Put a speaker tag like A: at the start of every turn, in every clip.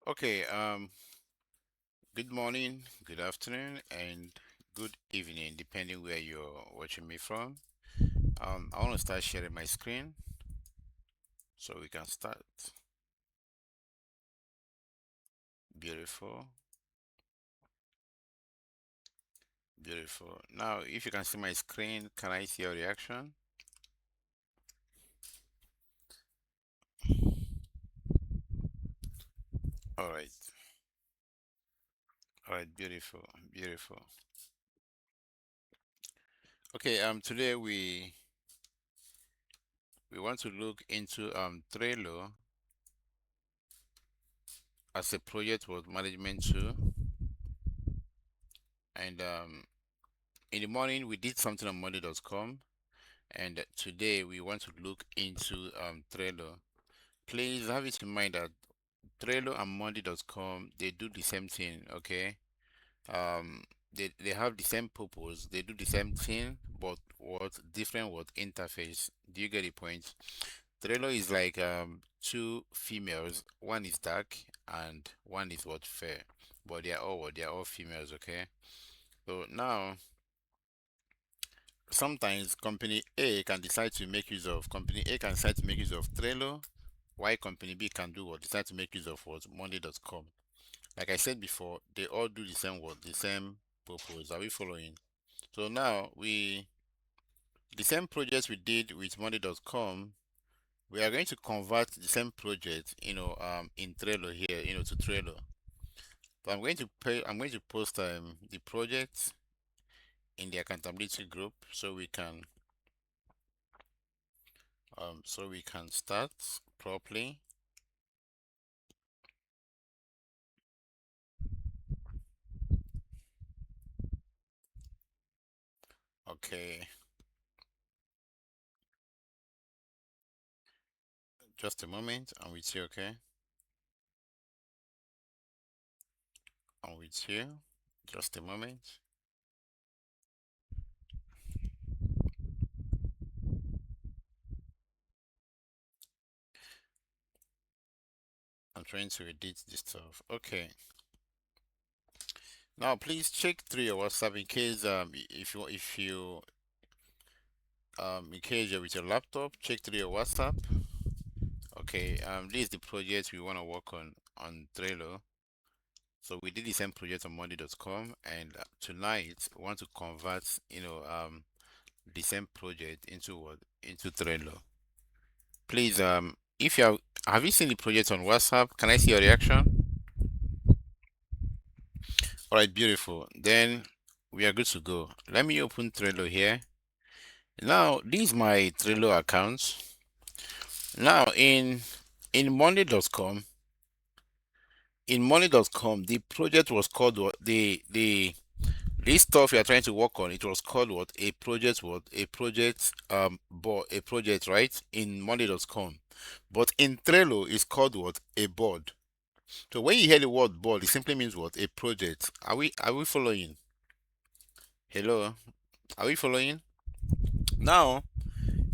A: Okay, good morning, good afternoon, and good evening, depending where you're watching me from. I want to start sharing my screen so we can start. Beautiful, beautiful. Now, if you can see my screen, can I see your reaction? All right, all right, beautiful, beautiful. Okay, today we want to look into Trello as a project with management tool, and in the morning we did something on Monday.com. And today we want to look into Trello. Please have it in mind that Trello and Monday.com, they do the same thing, okay? They have the same purpose, they do the same thing, but what different what interface. Do you get the point? Trello is like two females, one is dark and one is what fair, but they are all females, okay? So now sometimes company A can decide to make use of Trello, why company B can do what decide to make use of what Monday.com. Like I said before, they all do the same work, the same purpose. Are we following? So now the same project we did with Monday.com, we are going to convert the same project, in Trello here, to Trello. So I'm going to post the project in the accountability group so we can start properly. Okay, just a moment. I'm with you, okay? I'm with you. Just a moment. I'm trying to edit this stuff. Okay. Now, please check through your WhatsApp in case in case you're with your laptop, check through your WhatsApp. Okay. This is the project we want to work on Trello. So we did the same project on Monday.com, and tonight we want to convert the same project into Trello. Please, if you have you seen the project on WhatsApp? Can I see your reaction? All right, beautiful. Then we are good to go. Let me open Trello here. Now, this is my Trello account. Now, in Monday.com, the project was called what the this stuff you are trying to work on. It was called a project, right? In Monday.com, but in Trello, it's called what a board. So when you hear the word board, it simply means what a project. Are we following? Hello, are we following? Now,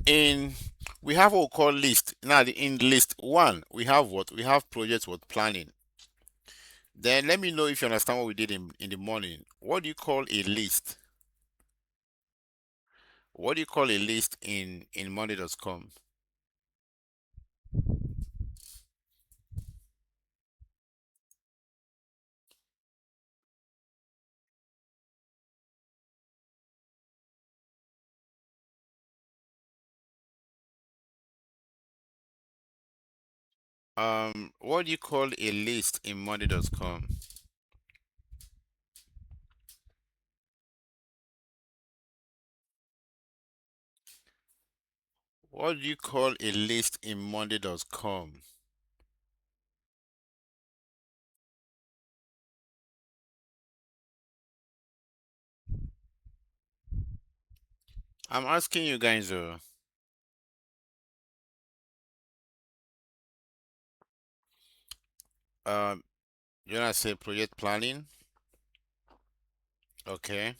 A: in we have what we call list. Now, in list one, we have what we have projects with planning. Then let me know if you understand what we did in the morning. What do you call a list? What do you call a list in Monday.com? What do you call a list in Monday.com? What do you call a list in Monday.com? I'm asking you guys. Um, you wanna say project planning? Okay,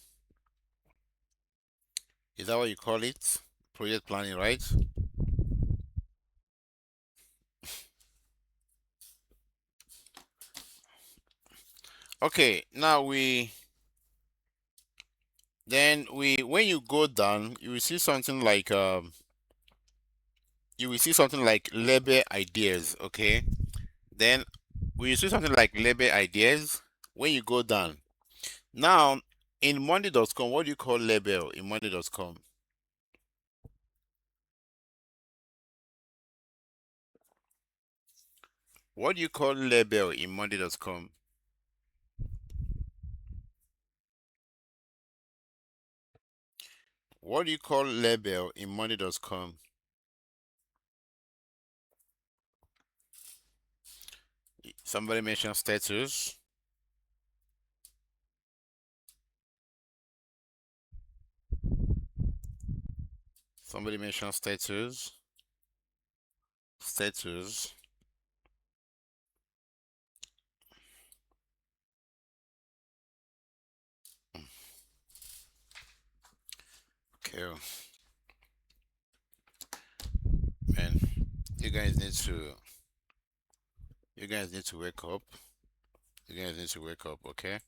A: is that what you call it? Project planning, right? Okay, now when you go down, you will see something like label ideas, okay? Then when you see something like label ideas, when you go down. Now, in monday.com, what do you call label in monday.com? What do you call label in monday.com? What do you call label in monday.com? Somebody mentioned status. Somebody mentioned status. Status. Okay, man. You guys need to you guys need to wake up. You guys need to wake up, okay?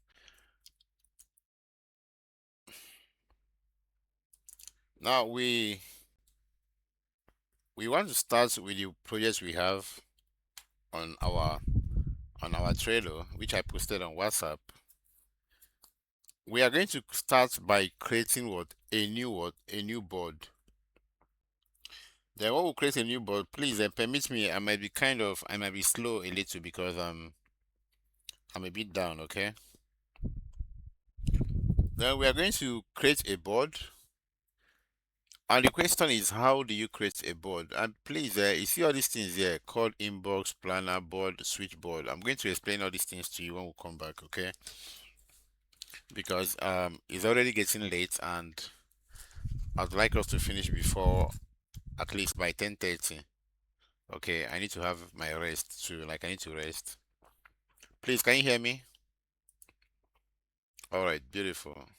A: Now we want to start with the projects we have on our Trello, which I posted on WhatsApp. We are going to start by creating a new board. Then when we create a new board, please permit me. I might be slow a little because I'm a bit down. Okay. Then we are going to create a board, and the question is, how do you create a board? And please, you see all these things here called inbox, planner, board, switchboard. I'm going to explain all these things to you when we come back. Okay. Because it's already getting late, and I'd like us to finish before at least by 10:30. Okay, I need to have my rest too. Like I need to rest. Please, can you hear me? All right, beautiful.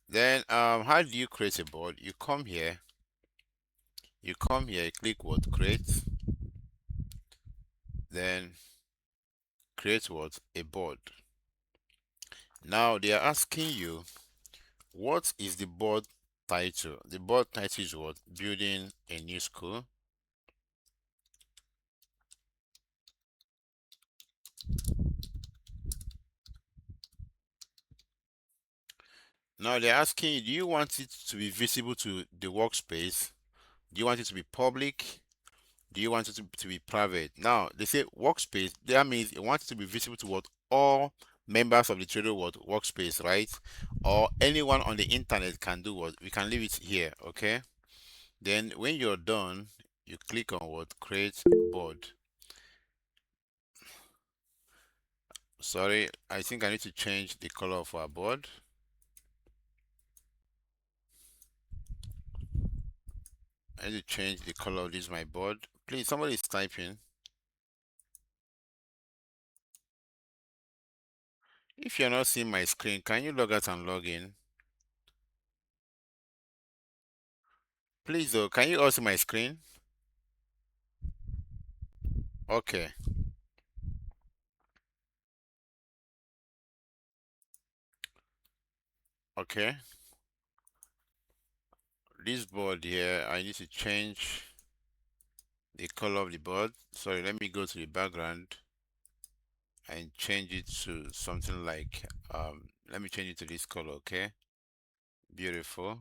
A: Then how do you create a board? You click what? Create. Then create what? A board. Now they are asking you, what is the board title? The board title is what? Building a new school. Now they're asking you, do you want it to be visible to the workspace? Do you want it to be public? Do you want it to be private? Now they say workspace. That means you want it to be visible to what all members of the Trello what workspace, right? Or anyone on the internet can do what we can leave it here, okay? Then when you're done, you click on what create board. Sorry, I think I need to change the color of our board. I need to change the color of this my board. Please, somebody is typing. If you're not seeing my screen, can you log out and log in? Please, though, can you all see my screen? Okay, okay. This board here, I need to change the color of the board. Sorry, let me go to the background and change it to something like, let me change it to this color, okay? Beautiful.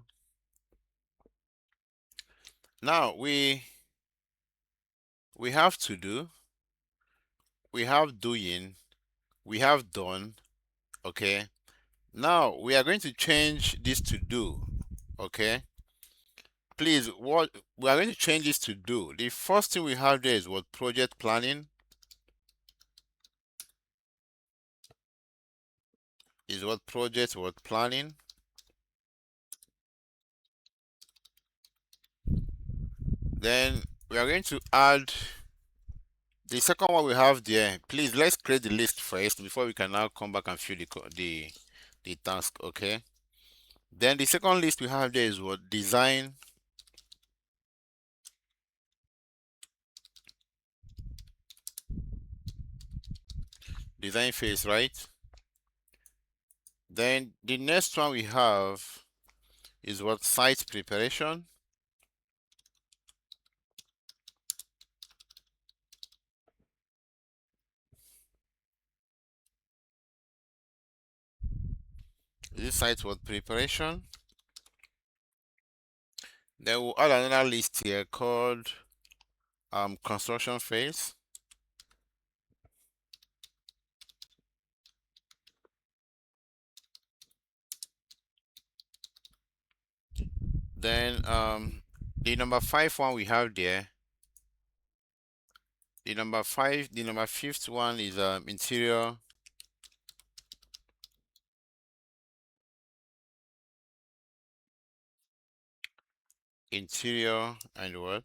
A: Now we have to do, we have doing, we have done, okay? Now we are going to change this to do, okay? Please, what we are going to change this to do. The first thing we have there is what project planning is what planning. Then we are going to add the second one we have there. Please let's create the list first before we can now come back and fill the task. Okay. Then the second list we have there is what design phase, right? Then the next one we have is what? Site preparation. This site what? Preparation. Then we'll add another list here called construction phase. Then the number five one we have there. The number fifth one is interior and what?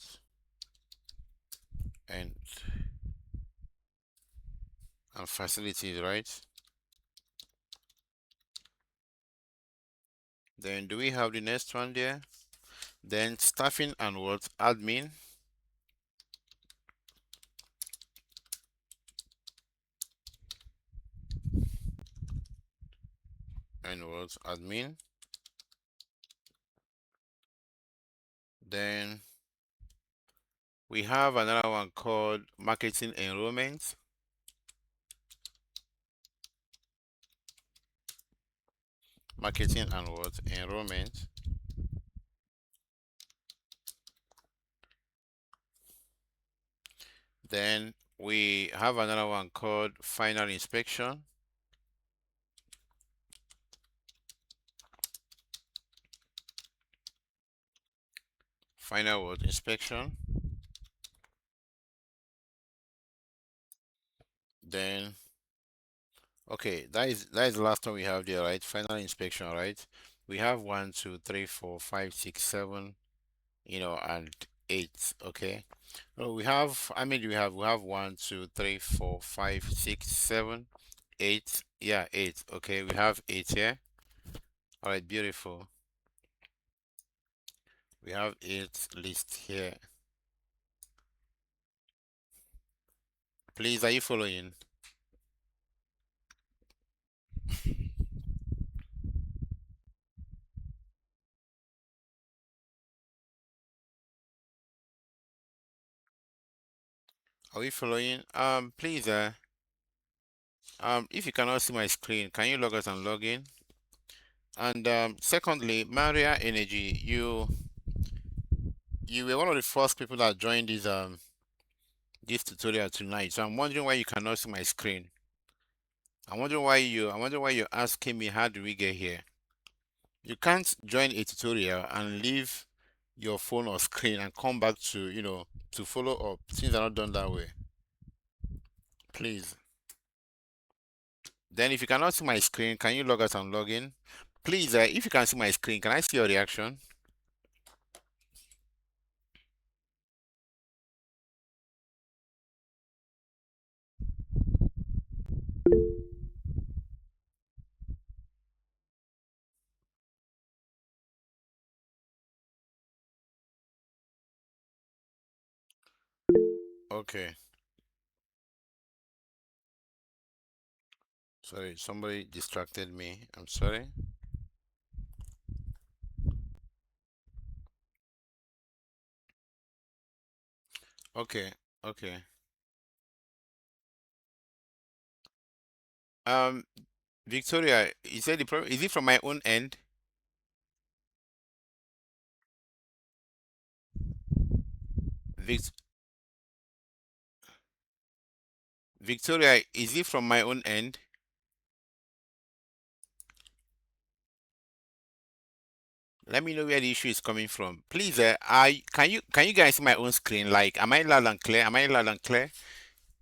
A: And facilities, right? Then do we have the next one there? Then staffing and what? Admin and what? Admin. Then we have another one called marketing enrollment. Marketing and what? Enrollment. Then we have another one called final inspection. Final what? Inspection. Then okay, that is the last one we have there, right? Final inspection, right? We have one, two, three, four, five, six, seven, and eight. Okay. Oh, we have. I mean, we have one, two, three, four, five, six, seven, eight. Yeah, eight. Okay, we have eight here. All right, beautiful. We have eight list here. Please, are you following? Are we following? Please, if you cannot see my screen, can you log out and log in? And secondly, Maria Energy, you were one of the first people that joined this tutorial tonight. So I'm wondering why you cannot see my screen. I'm wondering why you're asking me how do we get here. You can't join a tutorial and leave your phone or screen and come back to follow up. Things are not done that way. Please. Then if you cannot see my screen, can you log out and log in? Please, if you can see my screen, can I see your reaction? Okay. Sorry, somebody distracted me. I'm sorry. Okay, okay. Um, Victoria, you said the problem is it from my own end? Vic Victoria, is it from my own end? Let me know where the issue is coming from. Please, can you guys see my own screen? Like, am I loud and clear? Am I loud and clear?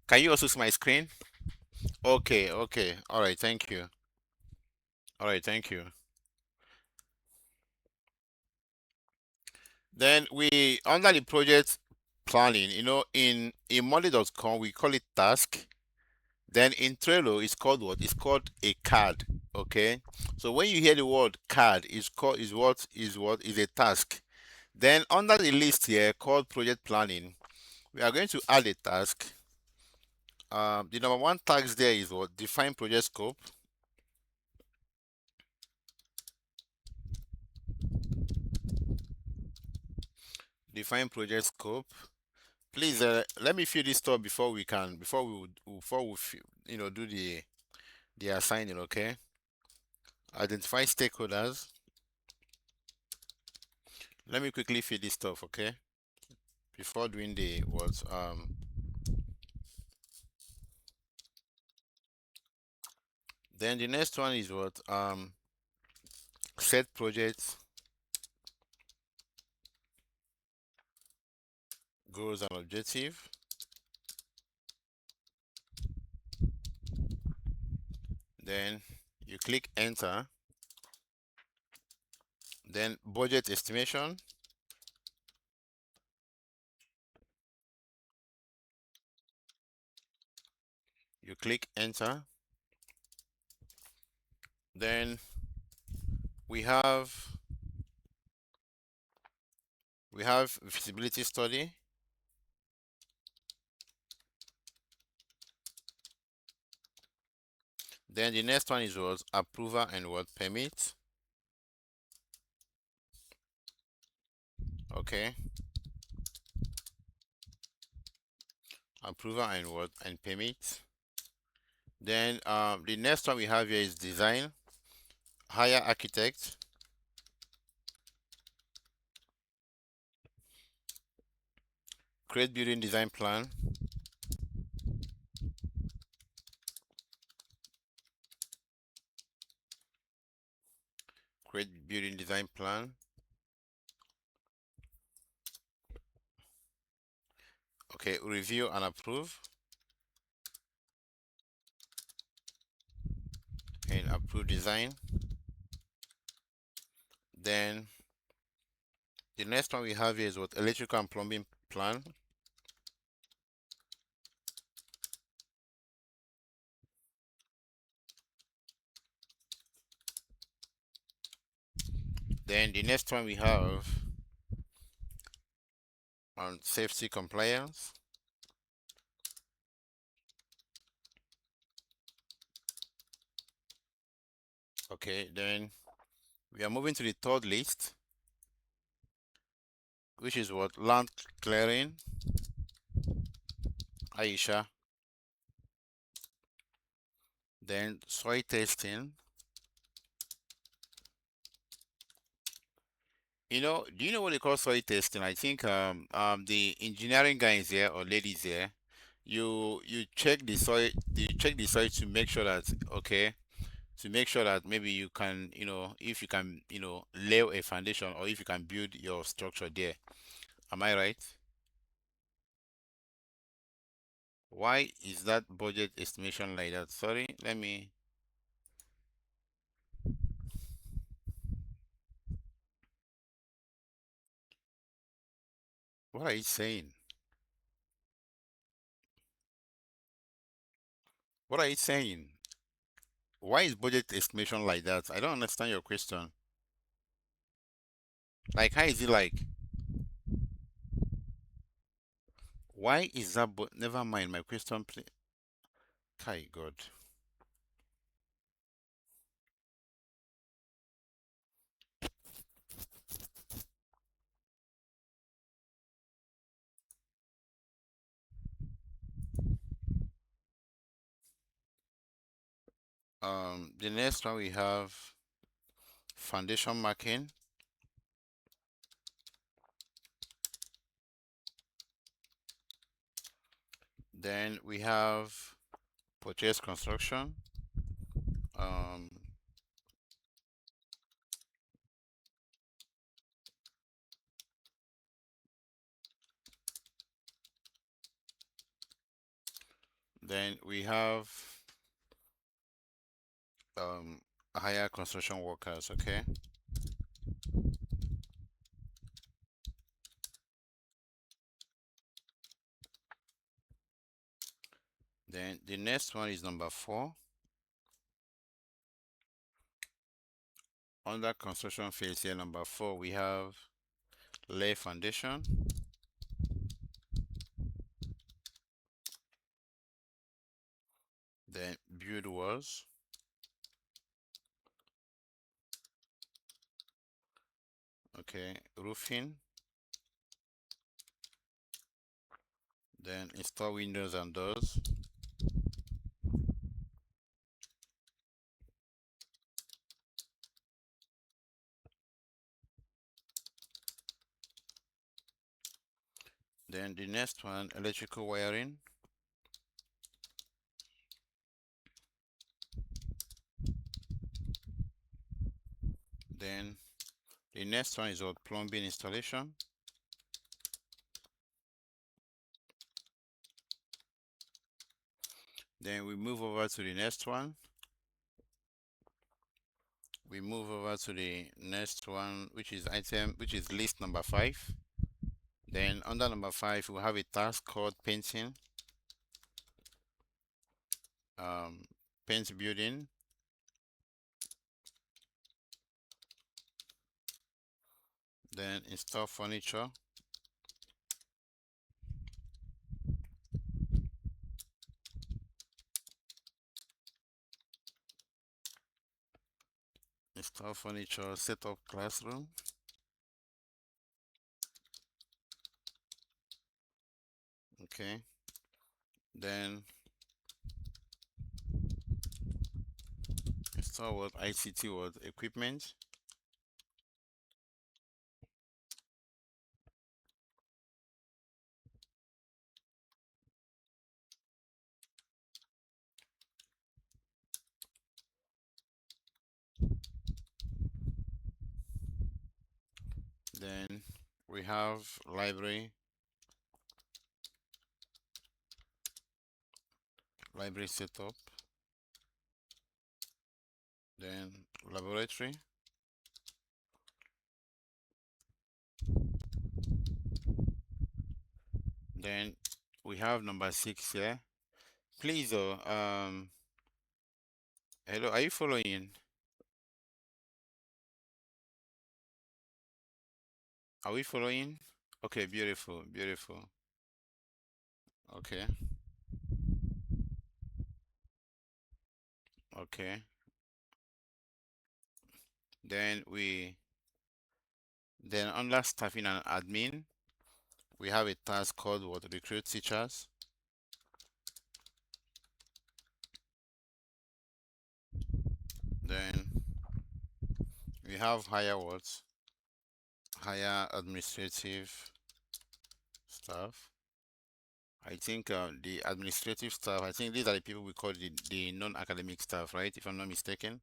A: Can you also see my screen? Okay, okay. All right, thank you. All right, thank you. Then we under the project planning, in Monday.com we call it task. Then in Trello it's called what? It's called a card. Okay. So when you hear the word card, is a task. Then under the list here called project planning, we are going to add a task. The number one task there is what? Define project scope. Define project scope. Please, let me fill this stuff before we can, before we, do the assigning. Okay. Identify stakeholders. Let me quickly fill this stuff. Okay. Before doing the what? Then the next one is what? Set project goals and objective. Then you click enter. Then budget estimation. You click enter. Then we have feasibility study. Then the next one is what? Approval and what? Permit. Okay. Approval and what? And permit. Then the next one we have here is design. Hire architect. Create building design plan. Create building design plan. Okay, review and approve. And approve design. Then the next one we have here is what? Electrical and plumbing plan. Then the next one we have on safety compliance. Okay, then we are moving to the third list, which is what? Land clearing. Aisha. Then soil testing. Do you know what they call soil testing? I think the engineering guys here or ladies here, you check the soil, to make sure that, okay, to make sure that maybe you can, if you can, lay a foundation, or if you can build your structure there. Am I right? Why is that budget estimation like that? Sorry, let me. What are you saying? What are you saying? Why is budget estimation like that? I don't understand your question. Like, how is it like? Why is that? But never mind. My question, please. Kai God. The next one we have foundation marking. Then we have purchase construction. Um, then we have hire construction workers. Okay. Then the next one is number 4. Under construction phase here, number 4, we have lay foundation. Then build walls. Okay, roofing. Then install windows and doors. Then the next one, electrical wiring. Then the next one is what, plumbing installation. Then we move over to the next one. We move over to the next one, which is list number 5. Then under number 5, we have a task called painting, um, paint building. Then install furniture. Install furniture, set up classroom. Okay. Then install what, ICT what, equipment. Then we have library setup. Then laboratory. Then we have number 6 here. Please, hello, are you following? Are we following? Okay, beautiful, beautiful. Okay, okay. Then under staffing and admin, we have a task called what, recruit teachers. Then we have hire what? Hire administrative staff. I think the administrative staff, I think these are the people we call the non-academic staff, right? If I'm not mistaken.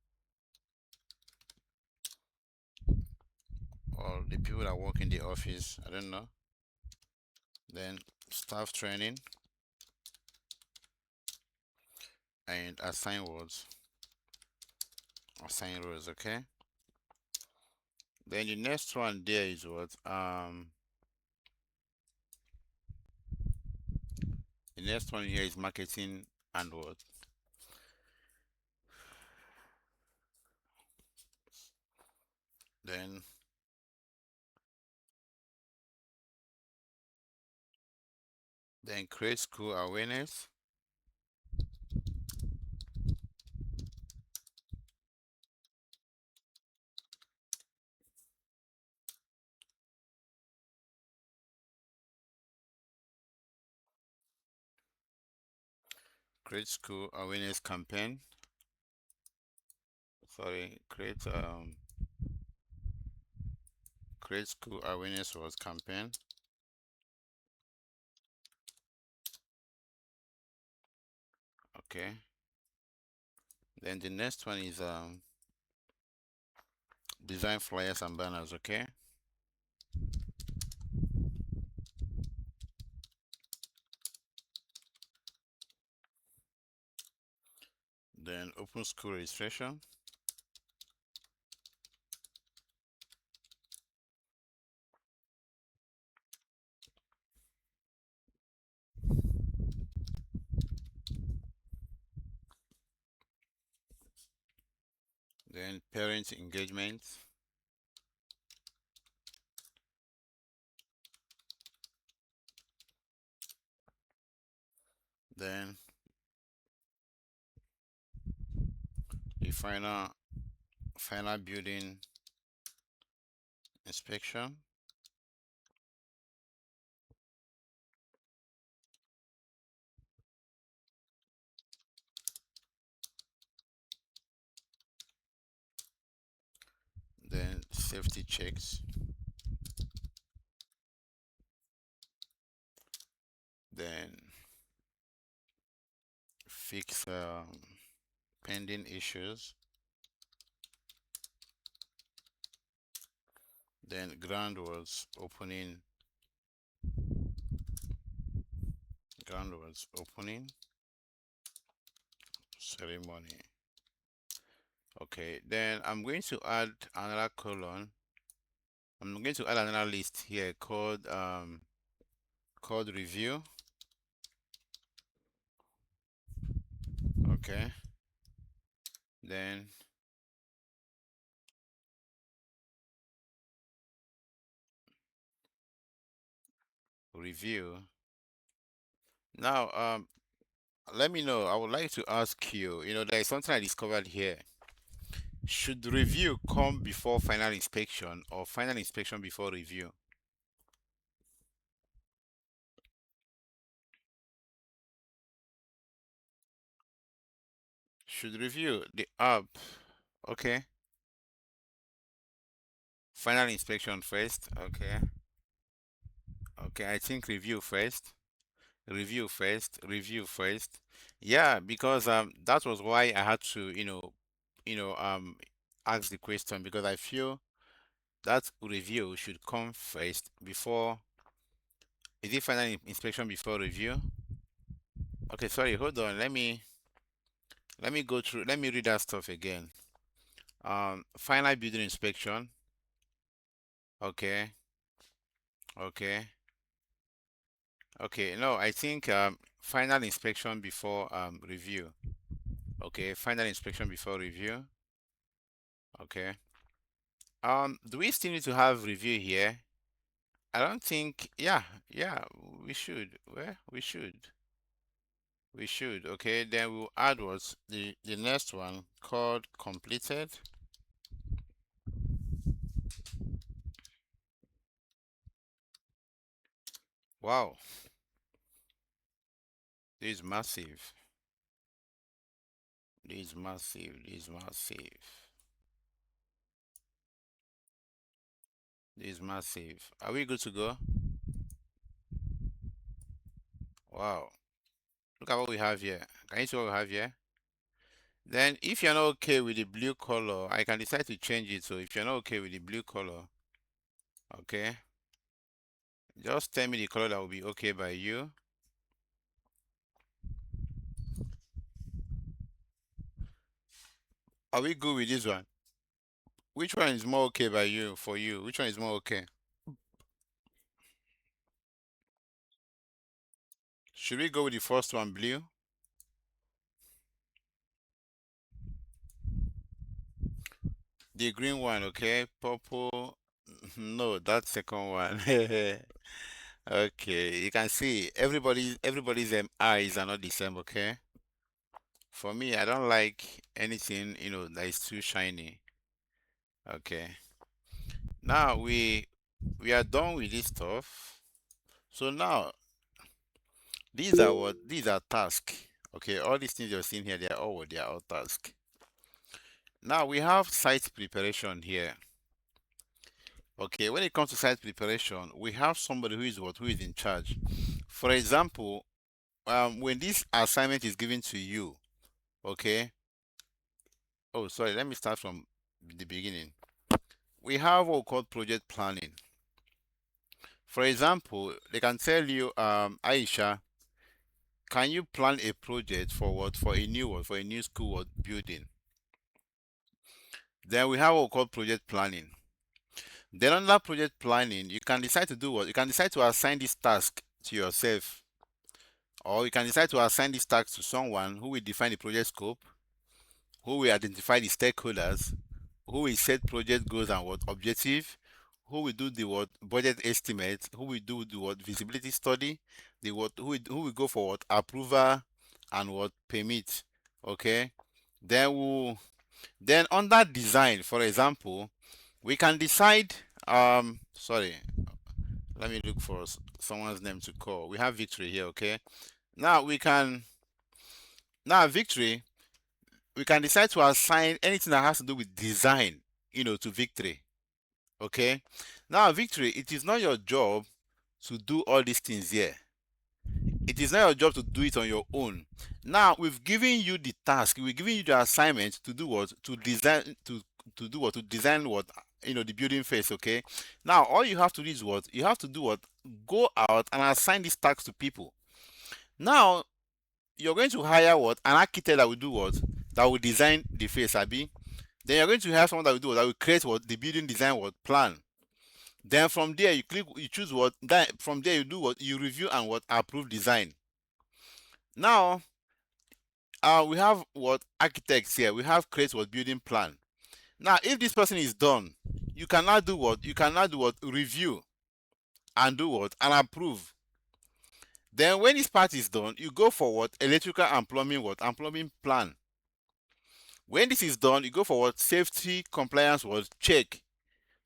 A: Or the people that work in the office, I don't know. Then staff training and assign words, assign roles, okay? Then the next one there is what? The next one here is marketing and what? Then create school awareness. Create school awareness campaign. Sorry, create school awareness was campaign. Okay. Then the next one is design flyers and banners, okay? Then open school registration. Then parent engagement. Then final building inspection. Then safety checks. Then fix pending issues. Then groundworks opening ceremony. Okay, then I'm going to add another column. I'm going to add another list here called review. Okay, then review. Now, let me know. I would like to ask you, there is something I discovered here. Should review come before final inspection or final inspection before review? Should review the app, okay. Final inspection first, okay. Okay, I think review first. Review first. Yeah, because that was why I had to, you know, um ask the question because I feel that review should come first before. Is it final inspection before review? Okay, sorry, hold on. Let me go through. Let me read that stuff again. Final building inspection. Okay, okay, okay. No, I think final inspection before review. Okay, final inspection before review. Okay. Do we still need to have review here? I don't think. Yeah, yeah. We should. Well, we should. We should. Okay. Then we'll add what's the next one called completed. Wow, this is massive. This is massive. This is massive. This is massive. Are we good to go? Wow. Look at what we have here. Can you see what we have here? Then if you're not okay with the blue color, I can decide to change it. So if you're not okay with the blue color, okay, just tell me the color that will be okay by you. Are we good with this one? Which one is more okay by you for you? Which one is more okay? Should we go with the first one, blue? The green one, okay? Purple. No, that second one. Okay, you can see everybody's eyes are not the same, okay? For me, I don't like anything, that is too shiny. Okay. Now we are done with this stuff. So now these are tasks. Okay, all these things you're seeing here, they are all tasks. Now we have site preparation here. Okay, when it comes to site preparation, we have somebody who is in charge. For example, when this assignment is given to you, okay. Oh, sorry, let me start from the beginning. We have what we call project planning. For example, they can tell you, Aisha, can you plan a project for what? For a new school building. Then we have what we call project planning. Then under project planning, you can decide to do what? You can decide to assign this task to yourself, or you can decide to assign this task to someone who will define the project scope, who will identify the stakeholders, who will set project goals and what objective, who will do the what budget estimate, who will do the what visibility study, the what who will go for what approval and what permit. Okay, then Then under design, for example, we can decide, sorry, let me look for someone's name to call. We have Victory here, okay? Now we can, now Victory, we can decide to assign anything that has to do with design, to Victory, okay? Now Victory, it is not your job to do all these things here. It is not your job to do it on your own. Now we've given you the task, we've given you the assignment to do what? To design, to do what? To design what? The building phase, okay? Now all you have to do is what? You have to do what? Go out and assign these tasks to people. Now you're going to hire what? An architect that will do what? That will design the phase, Abi. Then you're going to have someone that will do what? That will create what? The building design what? Plan. Then from there you click, you choose what? Then from there you do what? You review and what? Approve design. Now we have what? Architects here. We have create what? Building plan. Now if this person is done, you cannot do what? You cannot do what? Review and do what? And approve. Then when this part is done, you go for what? Electrical and plumbing what? And plumbing plan. When this is done, you go for what? Safety compliance what? Check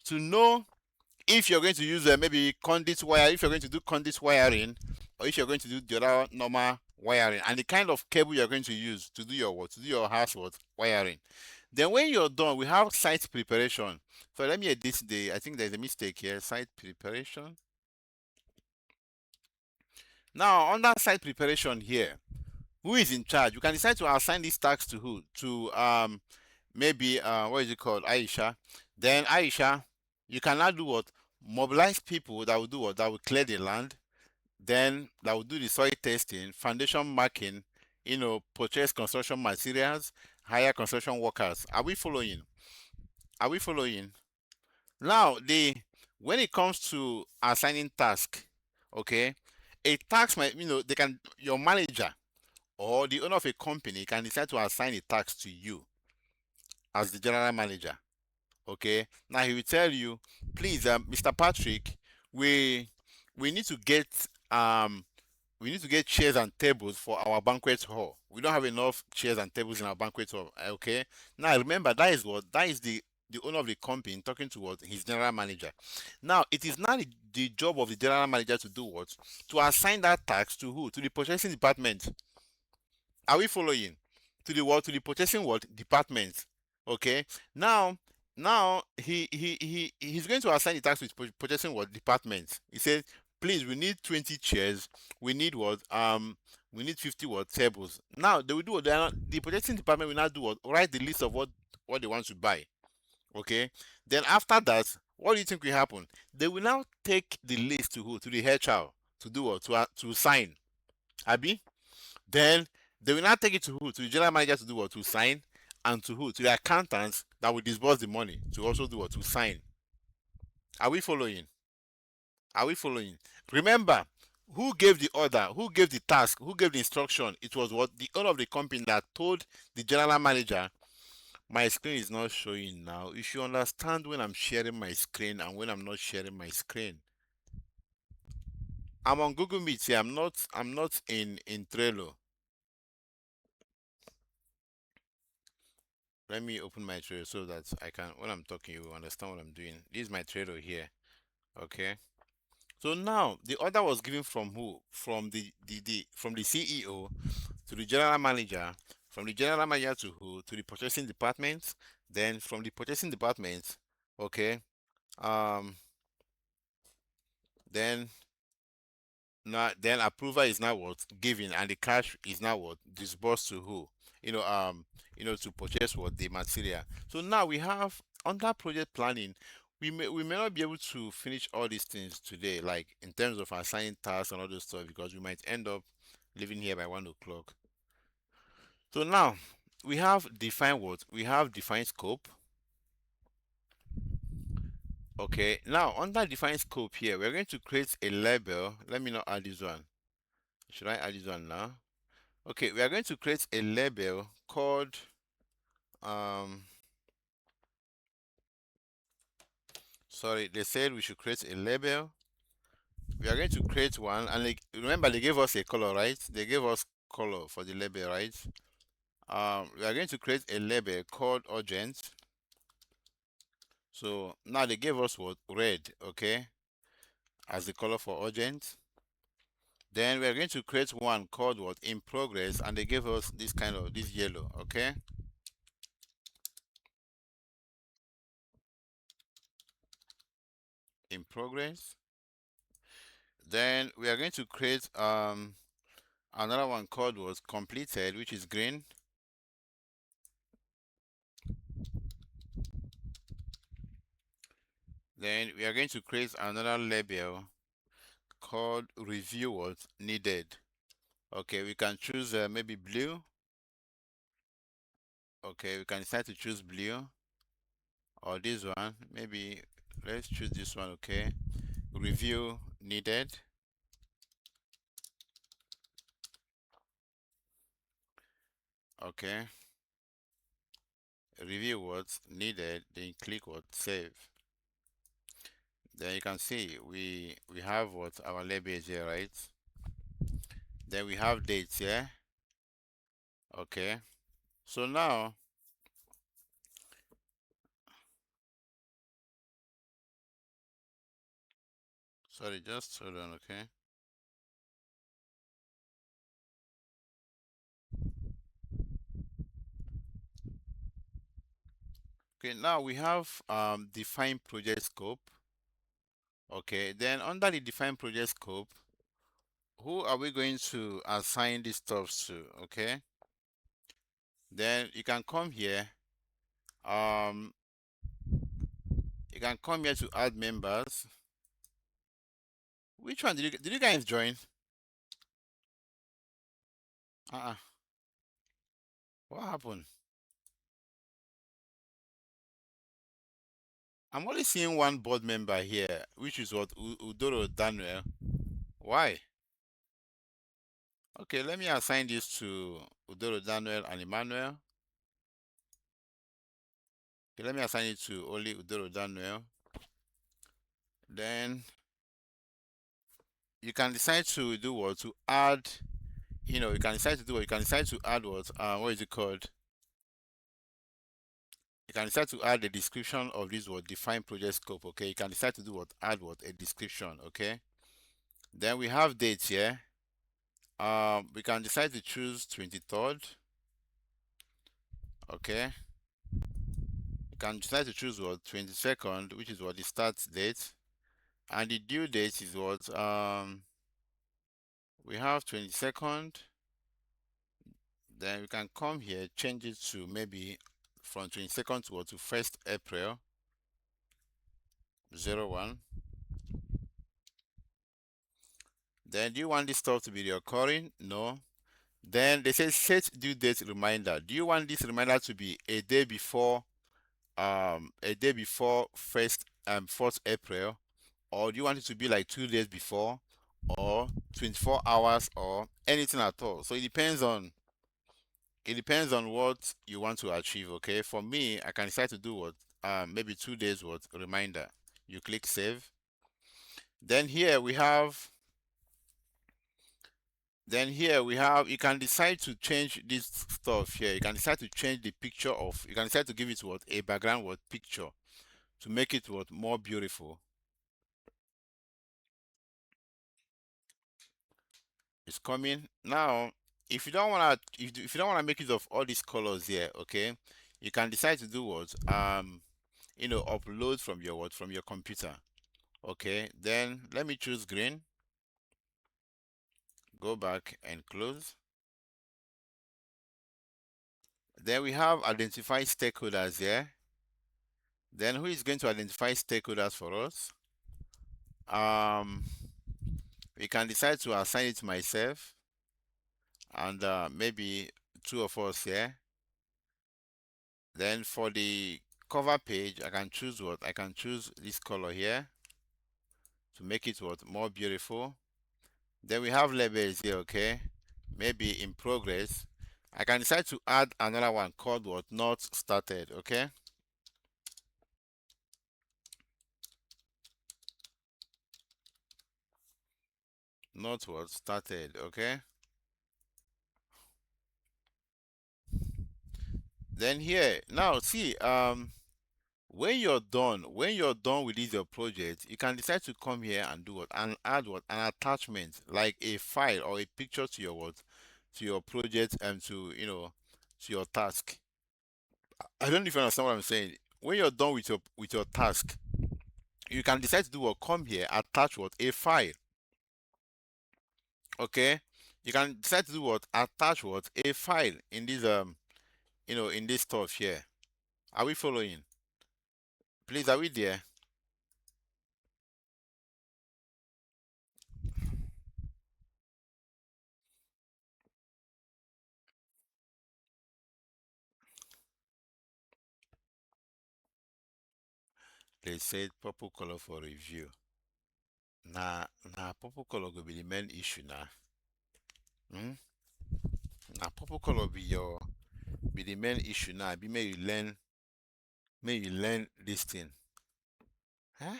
A: to know if you're going to use maybe conduit wire, if you're going to do conduit wiring, or if you're going to do the other normal wiring, and the kind of cable you're going to use to do your what? To do your house what? Wiring. Then when you're done, we have site preparation. So let me edit I think there's a mistake here. Site preparation. Now under site preparation here, who is in charge? You can decide to assign these tasks to who? To maybe what is it called? Aisha. Then Aisha, you can now do what? Mobilize people that will do what? That will clear the land. Then that will do the soil testing, foundation marking, purchase construction materials, hire construction workers. Are we following? Are we following? Now, when it comes to assigning task, okay, a task might, your manager or the owner of a company can decide to assign a task to you as the general manager. Okay, now he will tell you, please, Mr. Patrick, we we need to get um we need to get chairs and tables for our banquet hall. We don't have enough chairs and tables in our banquet hall. Okay. Now remember, that is the owner of the company talking to what? His general manager. Now it is not the job of the general manager to do what? To assign that task to who? To the purchasing department. Are we following? To the what? To the purchasing what? Department. Okay. Now, he's going to assign the task to purchasing what? Department. He said, please, we need 20 chairs. We need what? We need 50 what? Tables. Now they will do what? The purchasing department will now do what? Write the list of what they want to buy. Okay. Then after that, what do you think will happen? They will now take the list to who? To the HR to do what? To sign. Abi? Then they will not take it to who? To the general manager to do what? To sign. And to who? To the accountants that will disburse the money to also do what? To sign. Are we following? Are we following? Remember, who gave the order? Who gave the task? Who gave the instruction? It was what? The owner of the company that told the general manager, my screen is not showing now. You should understand when I'm sharing my screen and when I'm not sharing my screen. I'm on Google Meet here. I'm not in Trello. Let me open my Trello so that I can, when I'm talking, you will understand what I'm doing. This is my Trello here. Okay. So now the order was given from who? From from the CEO to the general manager, from the general manager to who? To the purchasing department, then from the purchasing department, okay. Um, then now then approval is now what? Given, and the cash is now what? Disbursed to who? To purchase what? The material. So now we have under project planning, we may not be able to finish all these things today, like in terms of assigning tasks and all those stuff, because we might end up leaving here by 1 o'clock. So now we have defined what? We have defined scope. Okay, now under defined scope here, we're going to create a label. Let me not add this one. Should I add this one now? Okay, we are going to create a label called um sorry, they said we should create a label. We are going to create one, and remember they gave us a color, right? They gave us color for the label, right? We are going to create a label called urgent. So now they gave us what? Red, okay, as the color for urgent. Then we are going to create one called what? In progress, and they gave us this kind of this yellow, okay. In progress. Then we are going to create another one called was completed, which is green. Then we are going to create another label called review what's needed. Okay, we can choose maybe blue. Okay, we can decide to choose blue or this one. Maybe let's choose this one. Okay, review needed. Okay, review what's needed. Then click what save. Then you can see we have what our label is here, right? Then we have dates here. Okay, so now sorry, just hold on. Okay. Okay, now we have define project scope. Okay, then under the define project scope, who are we going to assign these stuff to? Okay, then you can come here. Um, you can come here to add members. Which one did you guys join? Uh-uh. What happened? I'm only seeing one board member here, which is what Udoro Daniel. Why? Okay, let me assign this to Udoro Daniel and Emmanuel. Okay, let me assign it to only Udoro Daniel. Then you can decide to do what? To add, you can decide to do what? You can decide to add what is it called? You can decide to add a description of this what? Define project scope, okay? You can decide to do what? Add what? A description, okay? Then we have dates here. We can decide to choose 23rd, okay? You can decide to choose what? 22nd, which is what? The start date. And the due date is what? We have 22nd. Then we can come here, change it to maybe from 22nd to 1st April 01. Then do you want this stuff to be recurring? No. Then they say set due date reminder. Do you want this reminder to be a day before 4th April, or do you want it to be like 2 days before, or 24 hours, or anything at all? So it depends on what you want to achieve. Okay, for me, I can decide to do what maybe 2 days what reminder. You click save. Then here we have you can decide to change this stuff here. You can decide to change the picture of, you can decide to give it what a background what picture to make it what more beautiful. It's coming now. If you don't want to make use of all these colors here, okay, you can decide to do what upload from your computer. Okay, then let me choose green. Go back and close. Then we have identify stakeholders here. Then who is going to identify stakeholders for us? We can decide to assign it to myself and maybe two of us here. Then for the cover page, I can choose this color here to make it more beautiful. Then we have labels here, okay? Maybe in progress. I can decide to add another one called not started, okay? Not started, okay? Then here, now see, when you're done with this your project, you can decide to come here and do what? And add what? An attachment, like a file or a picture to your what? To your project and to, to your task. I don't know if you understand what I'm saying. When you're done with your task, you can decide to do what? Come here, attach what? A file. Okay? You can decide to do what? Attach what? A file in this in this stuff here. Are we following? Please, are we there? They said purple color for review. Nah, purple color will be the main issue now. Hmm? Nah, purple color be the main issue now. Be may you learn this thing. Huh?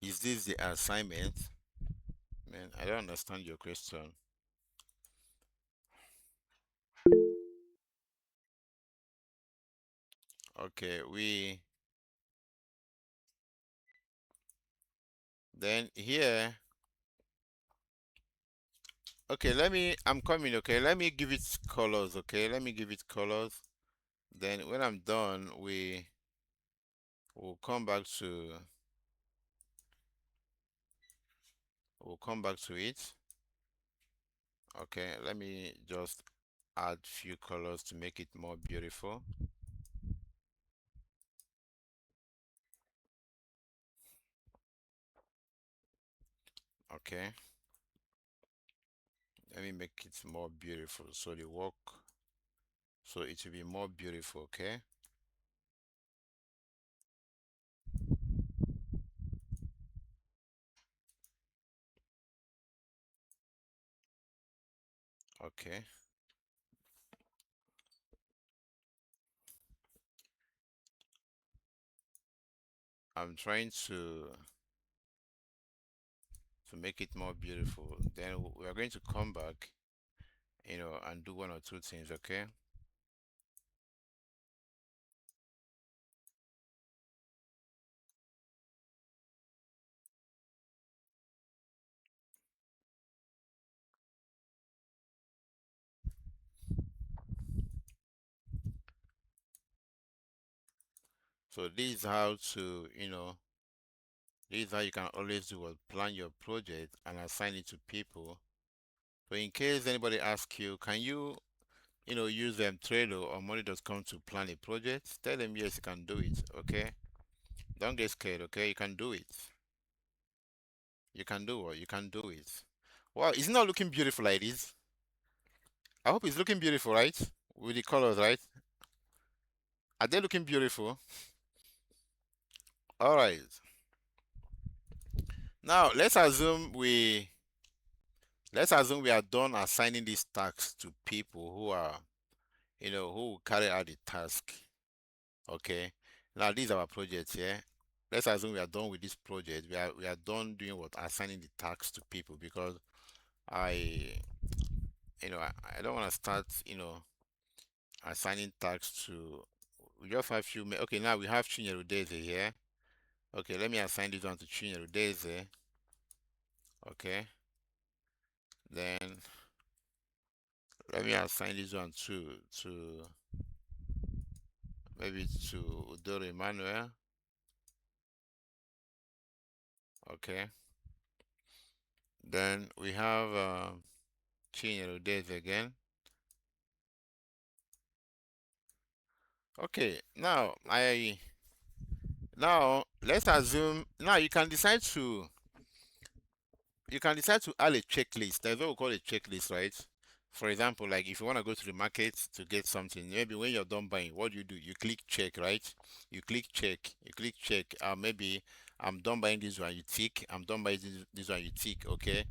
A: Is this the assignment? Man, I don't understand your question. Okay, then here. Okay, I'm coming. Okay, let me give it colors. Okay, let me give it colors. Then when I'm done, will come back to we'll come back to it. Okay, let me just add few colors to make it more beautiful. Okay, let me make it more beautiful so the work so it will be more beautiful. Okay, okay, I'm trying to make it more beautiful. Then we are going to come back, and do one or two things. Okay, so this is how to this is how you can always do what plan your project and assign it to people. So in case anybody asks you, can you use Trello or money.com to plan a project? Tell them yes, you can do it. Okay, don't get scared. Okay, you can do it. You can do what? You can do it. Wow, it's not looking beautiful like this. I hope it's looking beautiful, right? With the colors, right? Are they looking beautiful? All right. Now let's assume we are done assigning these tasks to people who are who will carry out the task. Okay. Now these are our projects here. Let's assume we are done with this project. We are done doing what? Assigning the tasks to people because I I don't want to start, assigning tasks to we just have few okay, now we have Chinyerudeze here. Okay, let me assign this one to Chinyerudeze. Okay. Then let me assign this one to maybe to Udoro Emmanuel. Okay. Then we have Chinyerudeze again. Okay, now let's assume now you can decide to add a checklist. There's what we call a checklist, right? For example, like if you want to go to the market to get something, maybe when you're done buying, what do? You click check, right? You click check. You click check. Maybe I'm done buying this one, you tick. I'm done buying this one, you tick. Okay.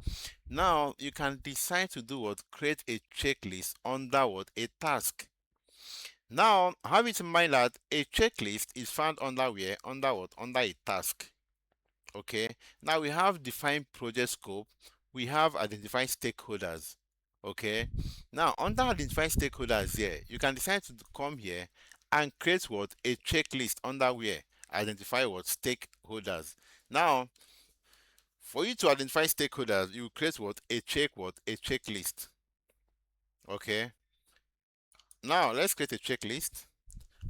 A: Now you can decide to do what? Create a checklist under what? A task. Now, have it in mind that a checklist is found under where? Under what? Under a task. Okay. Now we have defined project scope. We have identified stakeholders. Okay. Now under identified stakeholders here, you can decide to come here and create what a checklist under where identify what stakeholders. Now for you to identify stakeholders, you create what a checklist. Okay. Now let's create a checklist.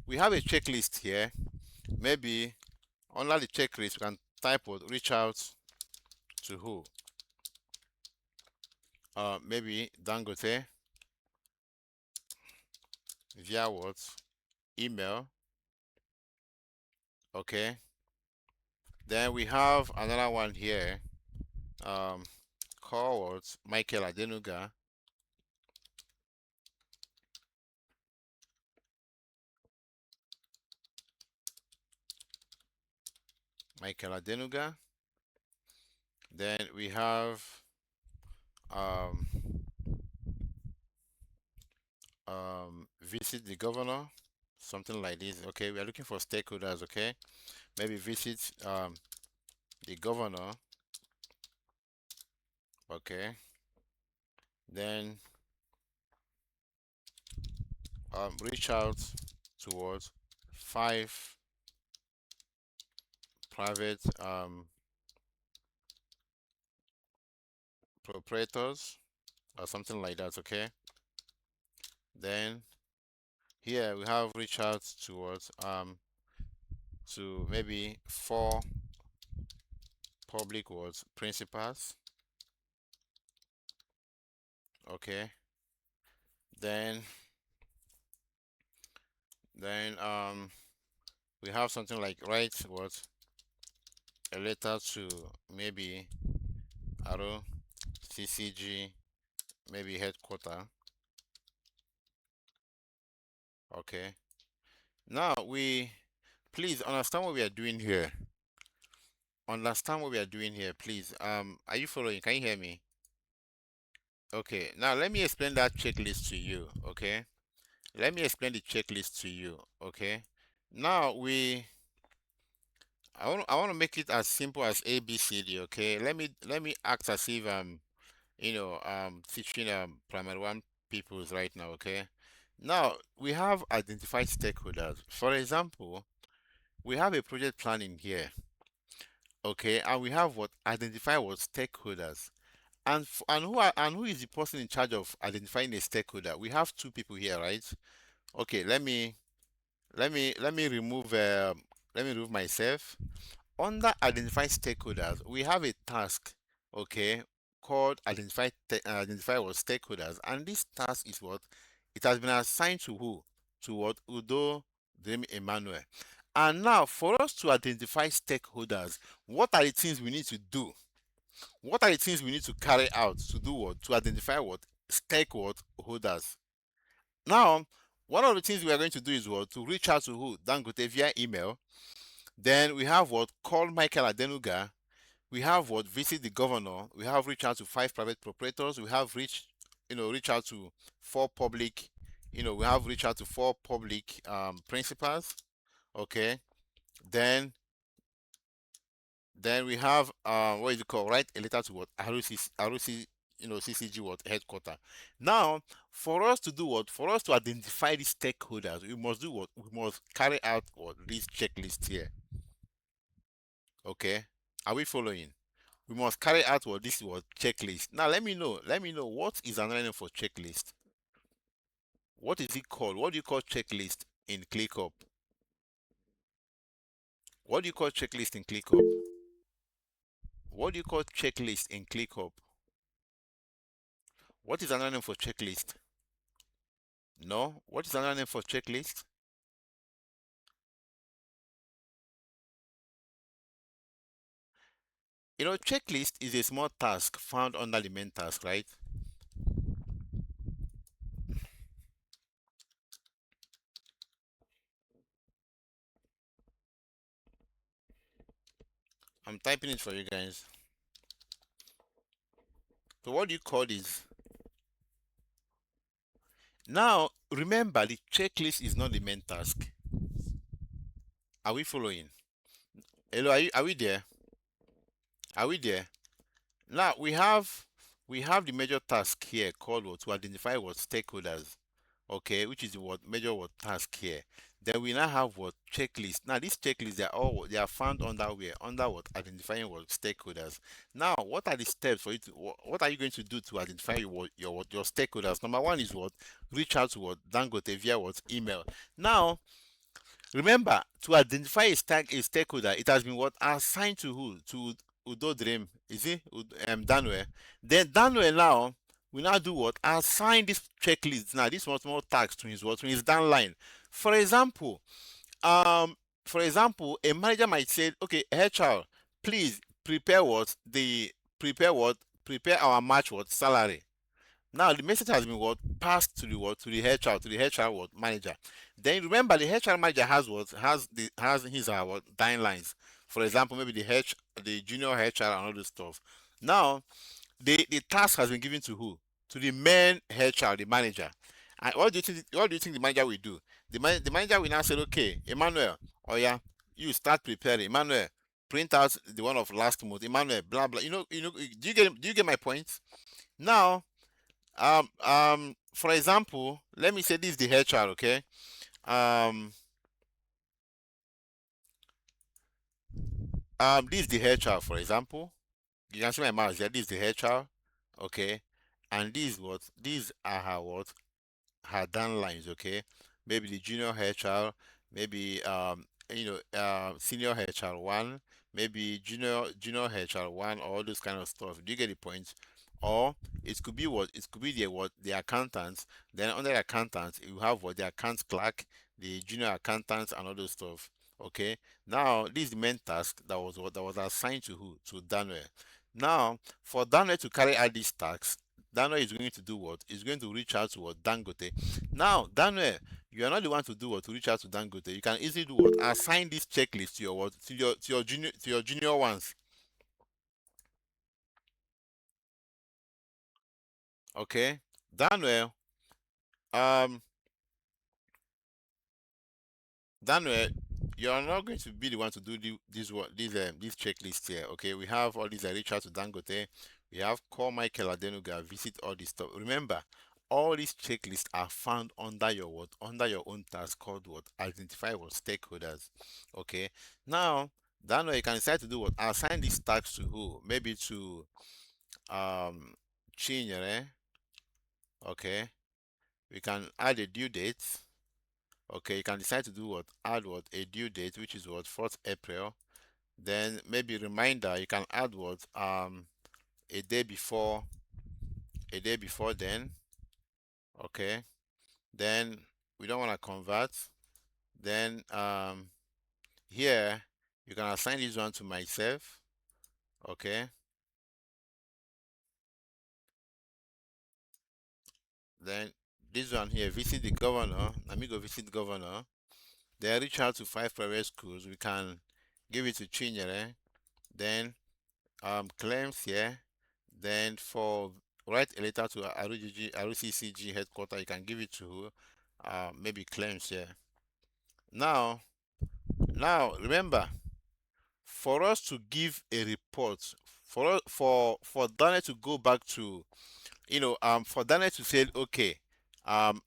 A: We have a checklist here. Maybe under the checklist, we can type what reach out to who? Maybe Dangote via what? Email. Okay. Then we have another one here. Um, call what? Michael Adenuga. Michael Adenuga. Then we have um, visit the governor. Something like this. Okay, we are looking for stakeholders. Okay, maybe visit the governor. Okay. Then reach out towards 5 private proprietors or something like that. Okay. Then here we have reach out towards to maybe 4 public words principals. Okay. Then we have something like write what a letter to maybe Aro CCG maybe headquarter. Okay. Now we please understand what we are doing here. Understand what we are doing here, please. Are you following? Can you hear me? Okay. Now let me explain that checklist to you. Okay. Let me explain the checklist to you. Okay. Now I want to make it as simple as ABCD. Okay. Let me act as if teaching primary one peoples right now. Okay. Now we have identified stakeholders. For example, we have a project planning here. Okay, and we have what identify what stakeholders. And who is the person in charge of identifying a stakeholder? We have 2 people here, right? Okay, let me remove myself. Under identify stakeholders, we have a task, okay, called identify what stakeholders, and this task is what it has been assigned to who? To what? Udo Dem Emmanuel. And now, for us to identify stakeholders, what are the things we need to do? What are the things we need to carry out to do what? To identify what? Stakeholders. Now, one of the things we are going to do is what? To reach out to who? Dangote via email. Then we have what? Call Michael Adenuga. We have what? Visit the governor. We have reach out to 5 private proprietors. We have reach out to 4 public, we have reach out to 4 public principals. Okay. Then Then we have what is it called? Write a letter to what? ROC, CCG what headquarter. Now, for us to do what? For us to identify the stakeholders, we must do what? We must carry out what this checklist here. Okay. Are we following? We must carry out what this was checklist. Now let me know. Let me know what is another name for checklist. What is it called? What do you call checklist in ClickUp? What do you call checklist in ClickUp? What do you call checklist in ClickUp? What is another name for checklist? No. What is another name for checklist? Checklist is a small task found under the main task, right? I'm typing it for you guys. So what do you call this? Now, remember the checklist is not the main task. Are we following? Hello, are we there? Are we there? Now we have the major task here called what to identify what stakeholders, okay, which is what major what task here. Then we now have what checklist. Now these checklists they are found under where under what identifying what stakeholders. Now what are the steps for you to what are you going to do to identify your stakeholders? Number one is what reach out to what Dangote via what email. Now remember, to identify a stakeholder, it has been what assigned to who? To Udo Dream. Is it Daniel? Then Daniel now we now do what? Assign this checklist now. This one more task to his what? To his downline. For example, um, a manager might say, okay, HR, please prepare what the prepare what prepare our match what salary. Now the message has been what passed to the what to the HR what manager. Then remember the HR manager has what has his what dying lines. For example, maybe the junior HR and all this stuff. Now the task has been given to who? To the main HR, the manager. And what do you think the manager will do? The manager will now say, okay, Emmanuel, oh yeah, you start preparing. Emmanuel, print out the one of last month. Emmanuel, blah blah. Do you get my point? Now for example, let me say this is the HR, okay? Um, this is the HR, for example. You can see my mouse here. This is the HR, okay? And these are her what? Her downlines, okay? Maybe the junior HR, maybe senior HR1, maybe junior HR1, all those kind of stuff. Do you get the point? Or it could be what it could be the accountants. Then under the accountants, you have what the accounts clerk, the junior accountants, and all those stuff. Okay. Now this is the main task that was assigned to who? To Daniel. Now for Daniel to carry out these tasks, Daniel is going to do what? He's going to reach out to what Dangote. Now, Daniel, you are not the one to do what to reach out to Dangote. You can easily do what? Assign this checklist to your what to your junior ones. Okay, Daniel. Um, Daniel, you are not going to be the one to do this checklist here. Okay, we have all these. I reach out to Dangote. We have call Michael Adenuga, visit all this stuff. Remember, all these checklists are found under your what? Under your own task called what? Identify what stakeholders. Okay. Now, Daniel, you can decide to do what? Assign these tasks to who? Maybe to um Chinyere. Okay. We can add a due date. Okay, you can decide to do what? Add what? A due date, which is what? 4th April. Then maybe reminder, you can add what? A day before, then. Okay. Then we don't want to convert. Then here you can assign this one to myself. Okay. Then this one here, visit the governor. Let me go visit governor. Then reach out to 5 private schools. We can give it to Chinyere. Then claims here. Then for write a letter to RCCG headquarters, you can give it to maybe claims here. Now, remember, for us to give a report, for Daniel to go back to, for Daniel to say, okay, um,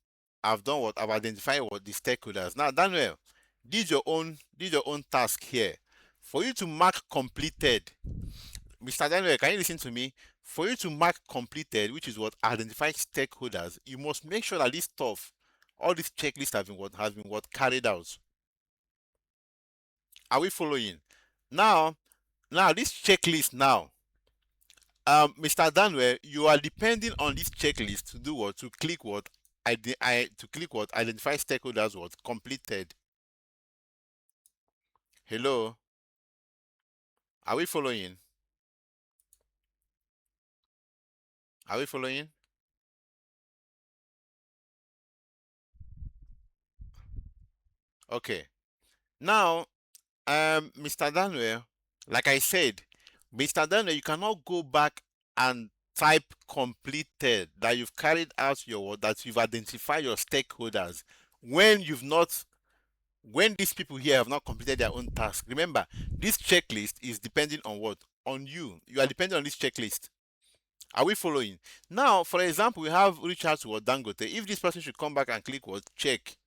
A: I've done what I've identified what the stakeholders. Now, Daniel, this your own task here. For you to mark completed, Mr. Daniel, can you listen to me? For you to mark completed, which is what identify stakeholders, you must make sure that this stuff, all these checklists have been carried out. Are we following? Now, this checklist now, Mr. Daniel, you are depending on this checklist to do what? To click what? To click what? Identify stakeholders what? Completed. Hello? Are we following? Are we following? Okay. Now, Mr. Daniel, like I said, Mr. Daniel, you cannot go back and type completed that you've carried out your work, that you've identified your stakeholders when you've not when these people here have not completed their own task. Remember, this checklist is depending on what? on you. You are dependent on this checklist. Are we following? Now, for example, we have reach out to what Dangote. If this person should come back and click what check,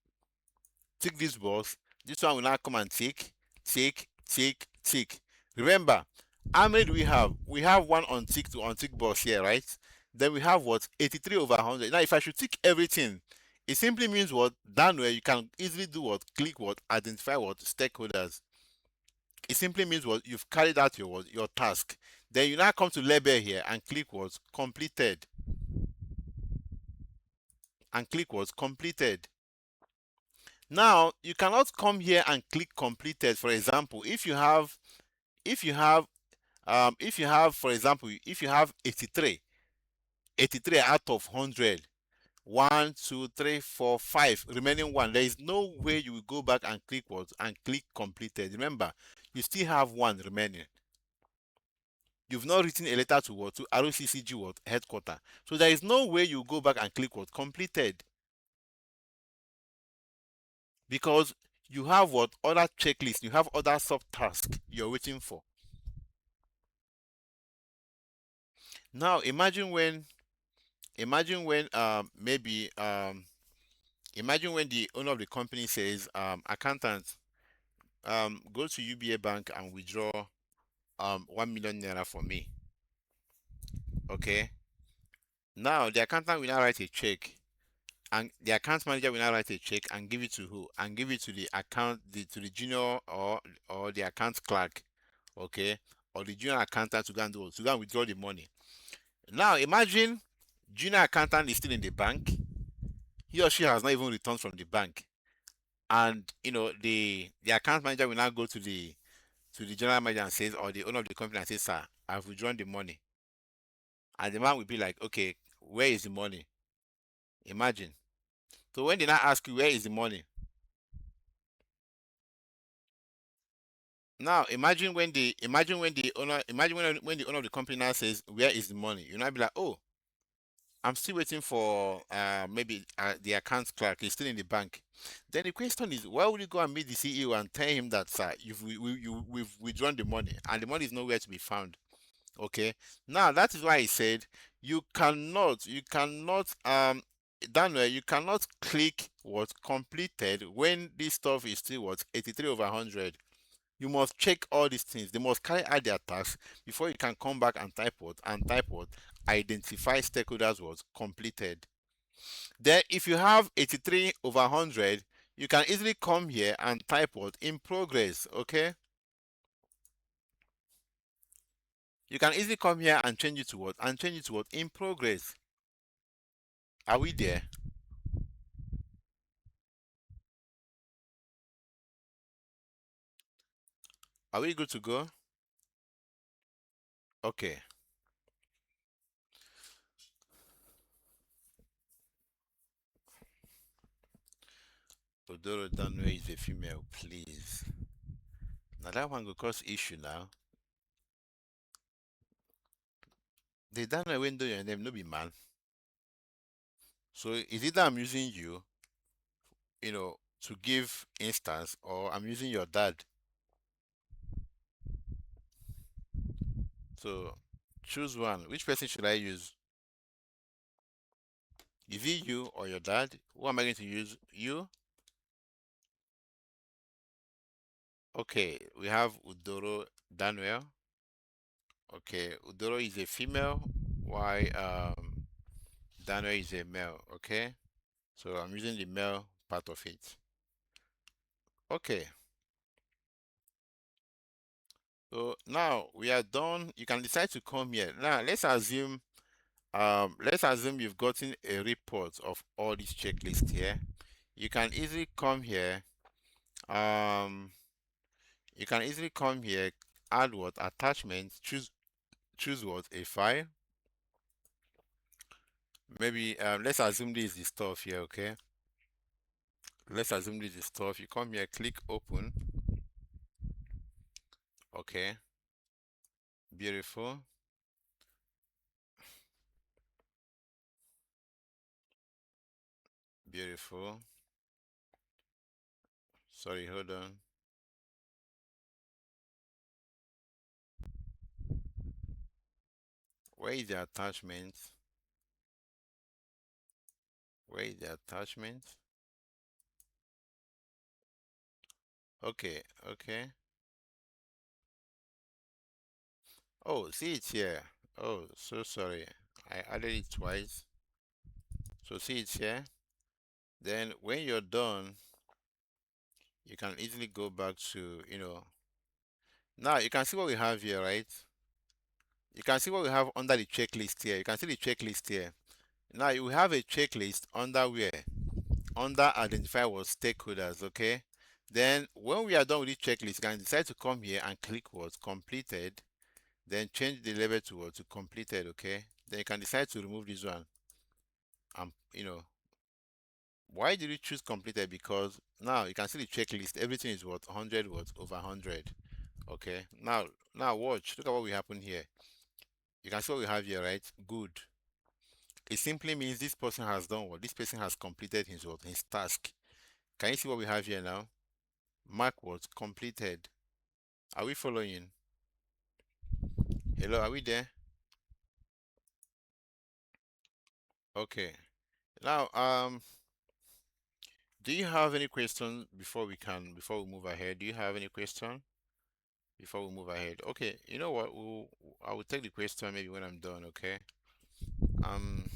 A: tick this box, this one will now come and tick, tick, tick, tick. Remember, how many do we have? We have one on tick to on tick box here, right? Then we have what 83 over 100. Now, if I should tick everything, it simply means what down where you can easily do what click what identify what stakeholders. It simply means what you've carried out your task. Then you now come to label here and click what completed and click what completed. Now you cannot come here and click completed. For example, if you have if you have for example if you have 83 out of 100, 1 2 3 4 5 remaining one, there is no way you will go back and click what and click completed. Remember, you still have one remaining. You've not written a letter to what to ROCCG what headquarter, so there is no way you go back and click what completed, because you have what other checklist, you have other sub tasks you're waiting for. Now imagine when maybe imagine when the owner of the company says, accountant, go to UBA bank and withdraw 1 million naira for me. Okay, now the accountant will now write a check, and the account manager will now write a check and give it to who? And give it to the to the junior or the account clerk, okay, or the junior accountant to go and to go and withdraw the money. Now imagine junior accountant is still in the bank. He or she has not even returned from the bank, and the account manager will now go to the general manager and says, or the owner of the company and says, sir, I've withdrawn the money. And the man will be like, okay, where is the money? Imagine. So when they now ask you where is the money, now imagine when the owner of the company now says, where is the money? You now be like, oh, I'm still waiting for maybe the account clerk. He's still in the bank. Then the question is, why would you go and meet the CEO and tell him that, sir, we've withdrawn the money and the money is nowhere to be found? Okay. Now that is why I said you cannot Daniel, you cannot click what completed when this stuff is still what 83 over 100. You must check all these things. They must carry out their tasks before you can come back and type what identify stakeholders was completed. Then if you have 83 over 100, you can easily come here and type what in progress. Okay, you can easily come here and change it to what in progress. Are we there? Are we good to go? Okay. Odoro Danwe is a female, please. Now that one go cause issue now. The Danwe window your name no be man. So is either I'm using you, to give instance, or I'm using your dad. So choose one. Which person should I use? Is it you or your dad? Who am I going to use? You? Okay, we have Udoro Daniel. Okay, Udoro is a female, while Daniel is a male. Okay, so I'm using the male part of it. Okay, so now we are done. You can decide to come here. Now let's assume you've gotten a report of all these checklists here. You can easily come here. Um, you can easily come here, add what attachments, choose what a file. Maybe let's assume this is the stuff here, okay? Let's assume this is the stuff. You come here, click open. Okay, beautiful. Beautiful. Sorry, hold on. Where is the attachment? Where is the attachment? Okay, okay. Oh, see it here. Oh, so sorry. I added it twice. So see it here. Then when you're done, you can easily go back to, now you can see what we have here, right? You can see what we have under the checklist here. You can see the checklist here. Now you have a checklist under where? Under identify what stakeholders, okay? Then when we are done with the checklist, you can decide to come here and click what completed, then change the label to what to completed, okay? Then you can decide to remove this one. Why did you choose completed? Because now you can see the checklist, everything is what 100 what over 100, okay? Now watch, look at what will happen here. You can see what we have here, right? Good. It simply means this person has done what? This person has completed his what? His task. Can you see what we have here now? Mark what? Completed. Are we following? Hello, are we there? Okay. Now, do you have any question before we move ahead? Do you have any question before we move ahead? Okay, you know what? I will take the question maybe when I'm done, okay? Um,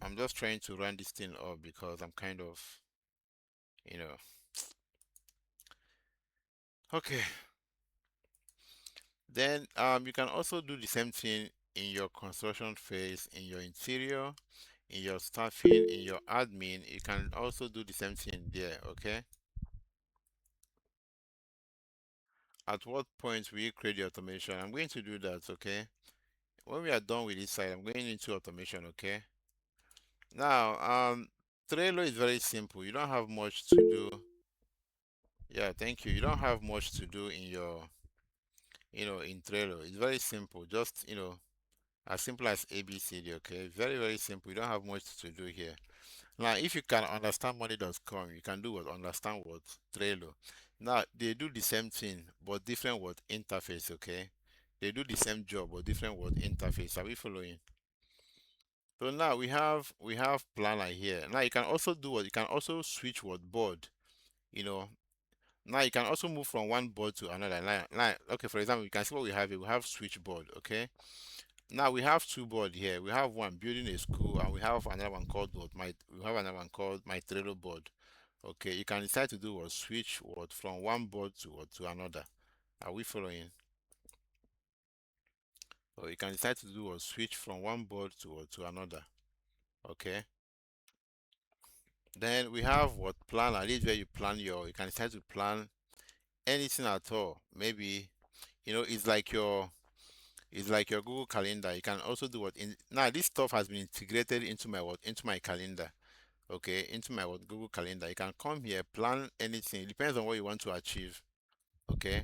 A: I'm just trying to run this thing up because I'm kind of, you know. Okay. Then you can also do the same thing in your construction phase, in your interior, in your staffing, in your admin. You can also do the same thing there, okay? At what point will you create the automation? I'm going to do that, okay? When we are done with this side, I'm going into automation, okay? Now, Trello is very simple. You don't have much to do. Yeah, thank you. You don't have much to do in in Trello. It's very simple. Just, as simple as ABCD, okay? Very, very simple. You don't have much to do here. Now, if you can understand money.com, you can do what? Understand what? Trello. Now, they do the same thing, but different what? Interface, okay? They do the same job, but different what? Interface. Are we following? So now we have planner here. Now you can also do what? You can also switch what board, you know. Now you can also move from one board to another. Okay, for example, you can see what we have here. We have switchboard, okay? Now we have two board here. We have one building a school, and we have another one called what? We have another one called my Trello board. Okay, you can decide to do what switch what from one board to what to another. Are we following? Or you can decide to do what switch from one board to what to another. Okay. Then we have what planner. This is where you plan you can decide to plan anything at all. Maybe it's like your Google Calendar. You can also do what in now this stuff has been integrated into my calendar. Okay, into my what Google Calendar. You can come here, plan anything. It depends on what you want to achieve. Okay,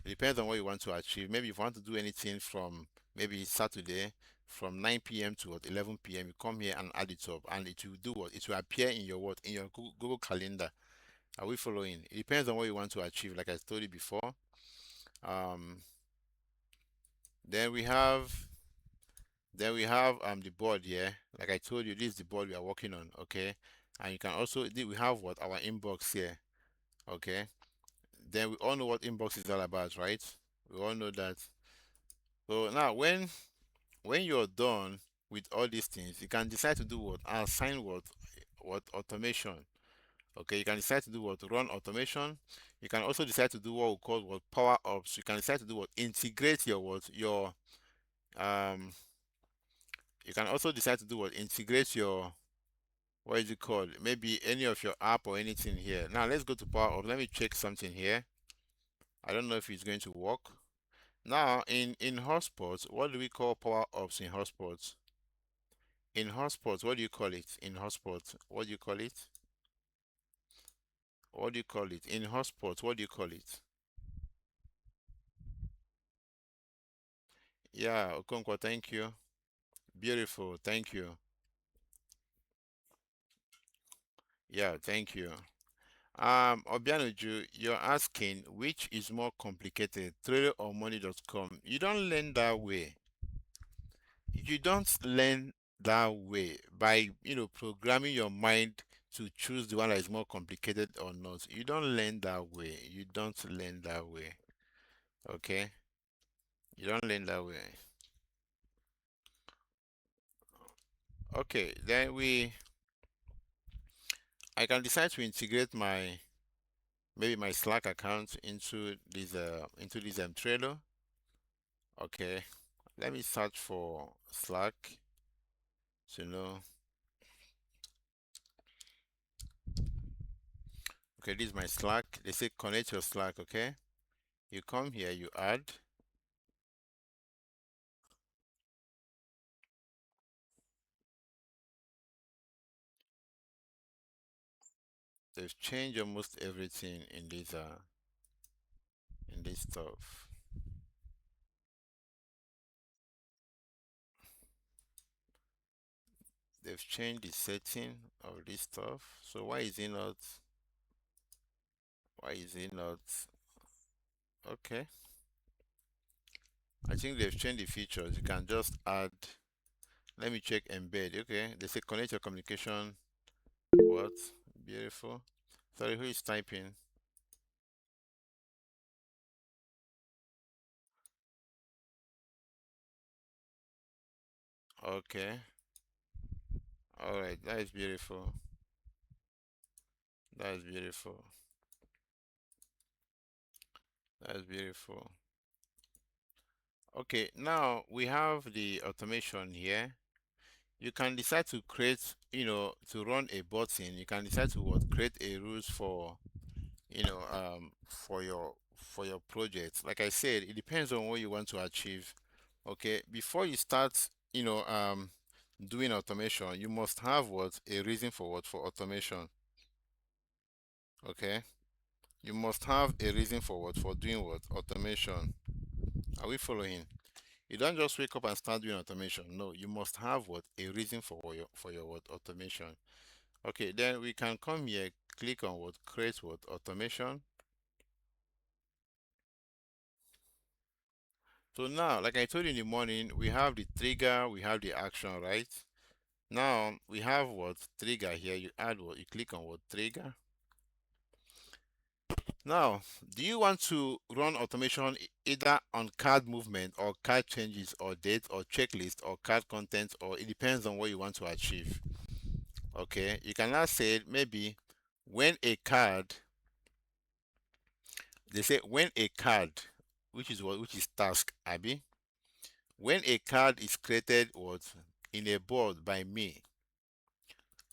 A: it depends on what you want to achieve. Maybe if you want to do anything from maybe Saturday from 9 p.m. to what 11 p.m. You come here and add it up, and it will do what it will appear in your what in your Google Calendar. Are we following? It depends on what you want to achieve, like I told you before. Um, then we have the board here. Like I told you, this is the board we are working on. Okay, and you can also we have what our inbox here. Okay, then we all know what inbox is all about, right? We all know that. So now when you're done with all these things, you can decide to do what assign what automation. Okay, you can decide to do what run automation. You can also decide to do what we call what power ups. You can decide to do what integrate your what your um. You can also decide to do what integrate your what is it called? Maybe any of your app or anything here. Now let's go to power ups. Let me check something here. I don't know if it's going to work. Now in hotspots, what do we call power ups in hotspots? In hotspots, what do you call it? In hotspots, what do you call it? What do you call it? In hotspots, what do you call it? Yeah, Okonkwo, thank you. Beautiful, thank you. Yeah, thank you. Obianuju, you're asking which is more complicated, Trello or Money.com? You don't learn that way. You don't learn that way by, programming your mind to choose the one that is more complicated or not. You don't learn that way. You don't learn that way. Okay? You don't learn that way. Okay, then I can decide to integrate maybe my Slack account into this Trello. Okay, let me search for Slack to know. Okay, this is my Slack. They say connect your Slack. Okay, you come here, you add. They've changed almost everything in this stuff. They've changed the setting of this stuff. So why is it not? Why is it not? Okay, I think they've changed the features. You can just add. Let me check embed. Okay, they say connect your communication. What? Beautiful. Sorry, who is typing? Okay. All right. That is beautiful. That is beautiful. That is beautiful. Okay. Now we have the automation here. You can decide to create, to run a button. You can decide to create a rules for your project. Like I said, it depends on what you want to achieve. Okay, before you start, doing automation, you must have a reason for automation. Okay, you must have a reason for doing automation. Are we following? You don't just wake up and start doing automation. No, you must have a reason for your automation. Okay, then we can come here, click on create automation. So now, like I told you in the morning, we have the trigger, we have the action, right? Now we have trigger here. You add you click on trigger. Now, do you want to run automation either on card movement or card changes or date or checklist or card content, or it depends on what you want to achieve? Okay, you can now say maybe when a card, they say when a card, which is task, Abby, when a card is created in a board by me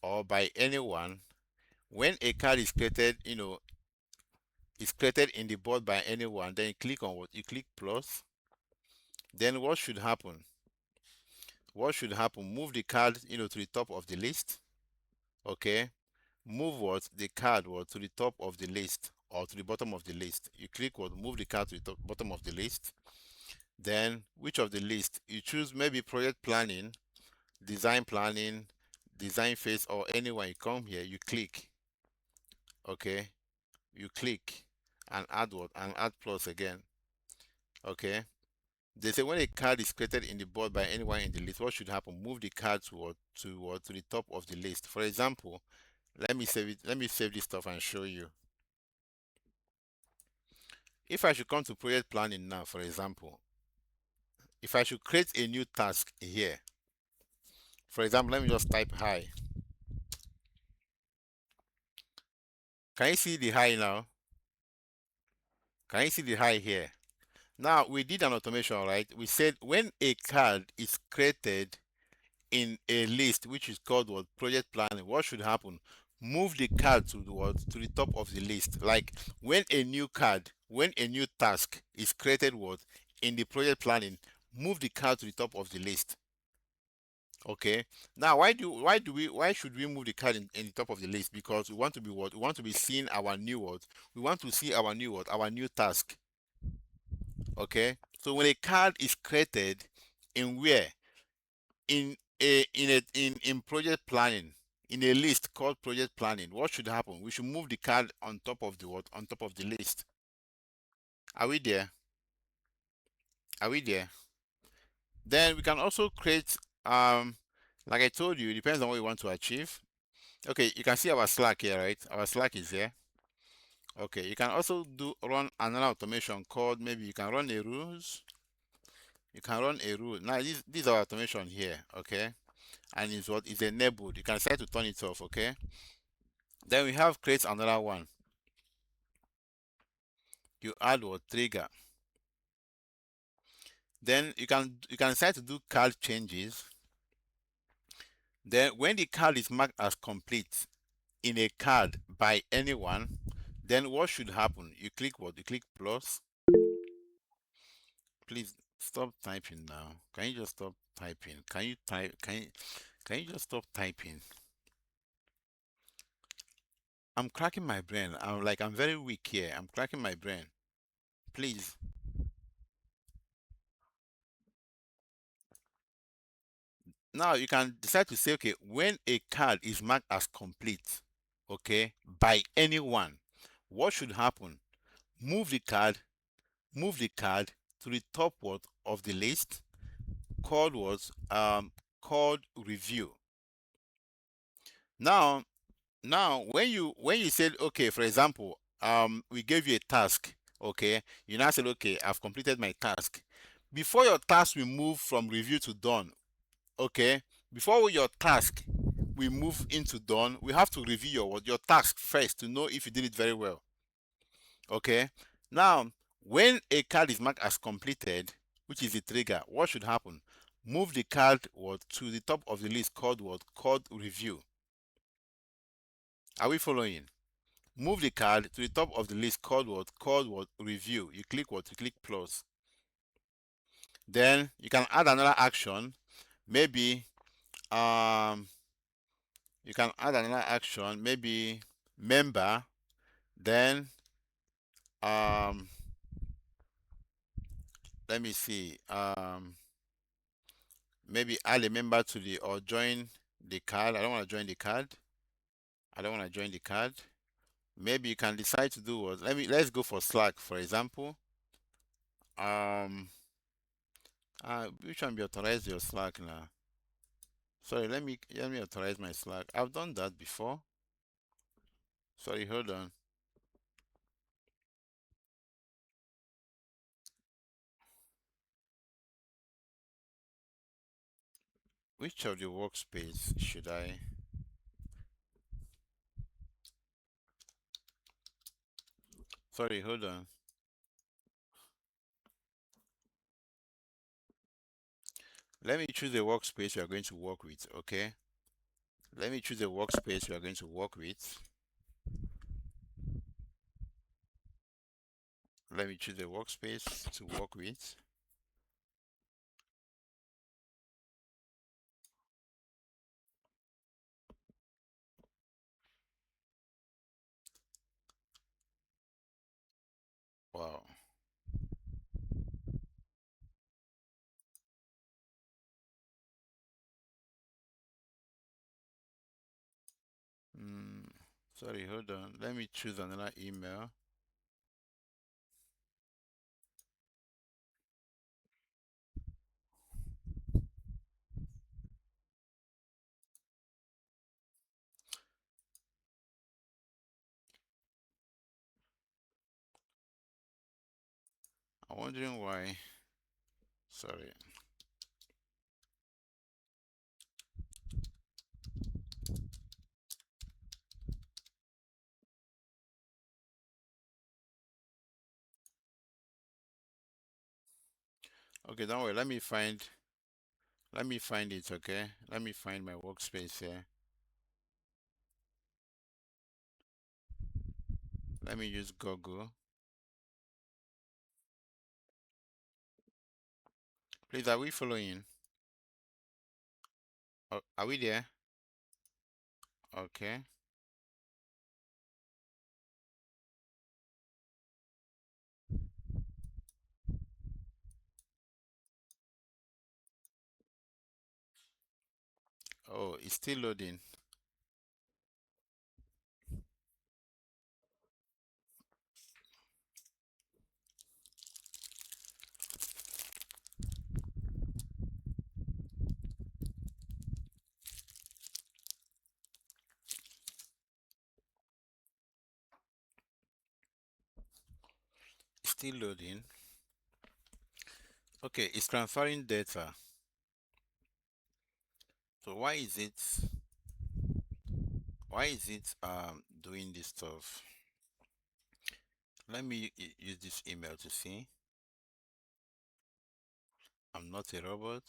A: or by anyone, when a card is created in the board by anyone, then you click on you click plus. Then what should happen? Move the card, to the top of the list. Okay. Move the card to the top of the list or to the bottom of the list. You click move the card to the bottom of the list. Then which of the list? You choose maybe project planning, design phase, or anyone. You come here, you click. Okay. You click and add and add plus again. Okay. They say when a card is created in the board by anyone in the list, what should happen? Move the card to the top of the list. For example, let me save it. Let me save this stuff and show you. If I should come to project planning now, for example, if I should create a new task here, for example, let me just type hi. Can you see the hi now? Can you see the hi here? Now we did an automation, right? We said when a card is created in a list which is called project planning, what should happen? Move the card to the top of the list. Like when a new task is created in the project planning, move the card to the top of the list. Okay. Now why should we move the card in the top of the list? Because we want to be we want to be seeing our new we want to see our new task. Okay. So when a card is created in where in project planning, in a list called project planning, what should happen? We should move the card on top of on top of the list. Are we there? Are we there? Then we can also create, like I told you, it depends on what you want to achieve. Okay, you can see our Slack here, right? Our Slack is here. Okay, you can also run another automation called, maybe you can run a rules. You can run a rule. Now this is our automation here, okay? And it's what is enabled. You can decide to turn it off, okay? Then we have create another one. You add what trigger. Then you can decide to do card changes. Then when the card is marked as complete in a card by anyone, then what should happen? You click what? You click plus. Please stop typing now. Can you just stop typing? Can you type? Can you just stop typing? I'm cracking my brain. I'm very weak here. I'm cracking my brain. Please. Now you can decide to say, okay, when a card is marked as complete, okay, by anyone, what should happen? Move the card, move the card to the top word of the list, called was called review. Now, when you said, okay, for example, we gave you a task, okay, you now said, okay, I've completed my task. Before your task will move from review to done, okay, before your task we move into done, we have to review your task first to know if you did it very well. Okay. Now, when a card is marked as completed, which is the trigger, what should happen? Move the card to the top of the list called what? Called review. Are we following? Move the card to the top of the list called what? Called what? Review. You click what? You click plus. Then you can add another action. Maybe you can add another action, maybe member, then um let me see, maybe add a member to the or join the card. I don't want to join the card. I don't want to join the card. Maybe you can decide to do what, let's go for Slack, for example. Which one be authorize your Slack now? Sorry, let me authorize my Slack. I've done that before. Sorry, hold on. Which of the workspace should I? Sorry, hold on. Let me choose the workspace we are going to work with, okay? Let me choose the workspace we are going to work with. Let me choose the workspace to work with. Wow. Mm, sorry, hold on. Let me choose another email. I'm wondering why. Sorry. Okay, don't worry. Let me find it, okay? Let me find my workspace here. Let me use Google. Please, are we following? Are we there? Okay. Oh, it's still loading. Still loading. Okay, it's transferring data. So why is it doing this stuff? Let me use this email to see. I'm not a robot.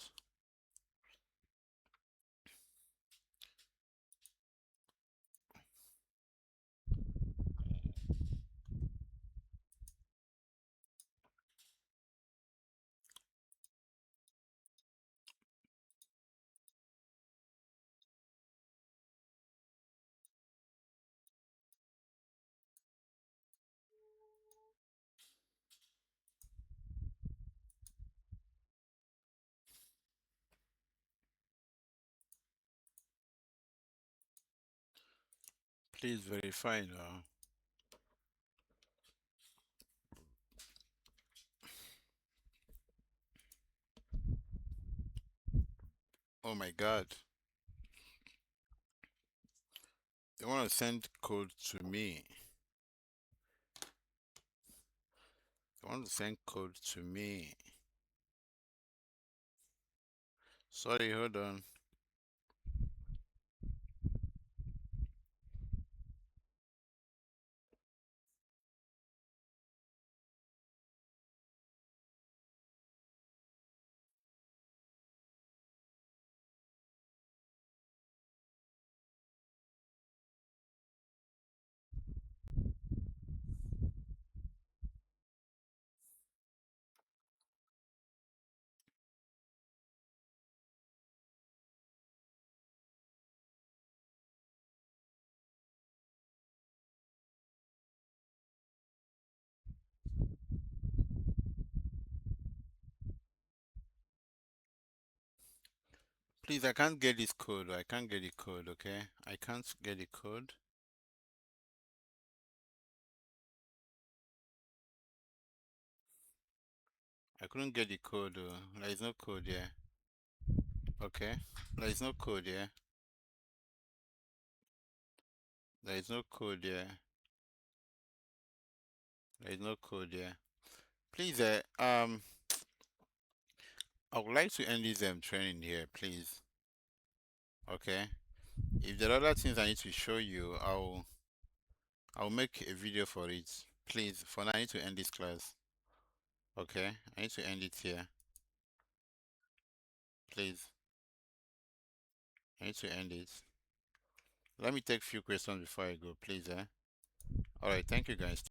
A: Please verify now. Oh my God. They want to send code to me. They want to send code to me. Sorry, hold on. Please, I can't get this code. I can't get the code, okay? I can't get the code. I couldn't get the code. There is no code here. Okay? There is no code here. There is no code here. There is no code here. Please, I would like to end this training here, please. Okay? If there are other things I need to show you, I'll make a video for it. Please, for now, I need to end this class. Okay? I need to end it here. Please. I need to end it. Let me take a few questions before I go, please. Alright, thank you guys.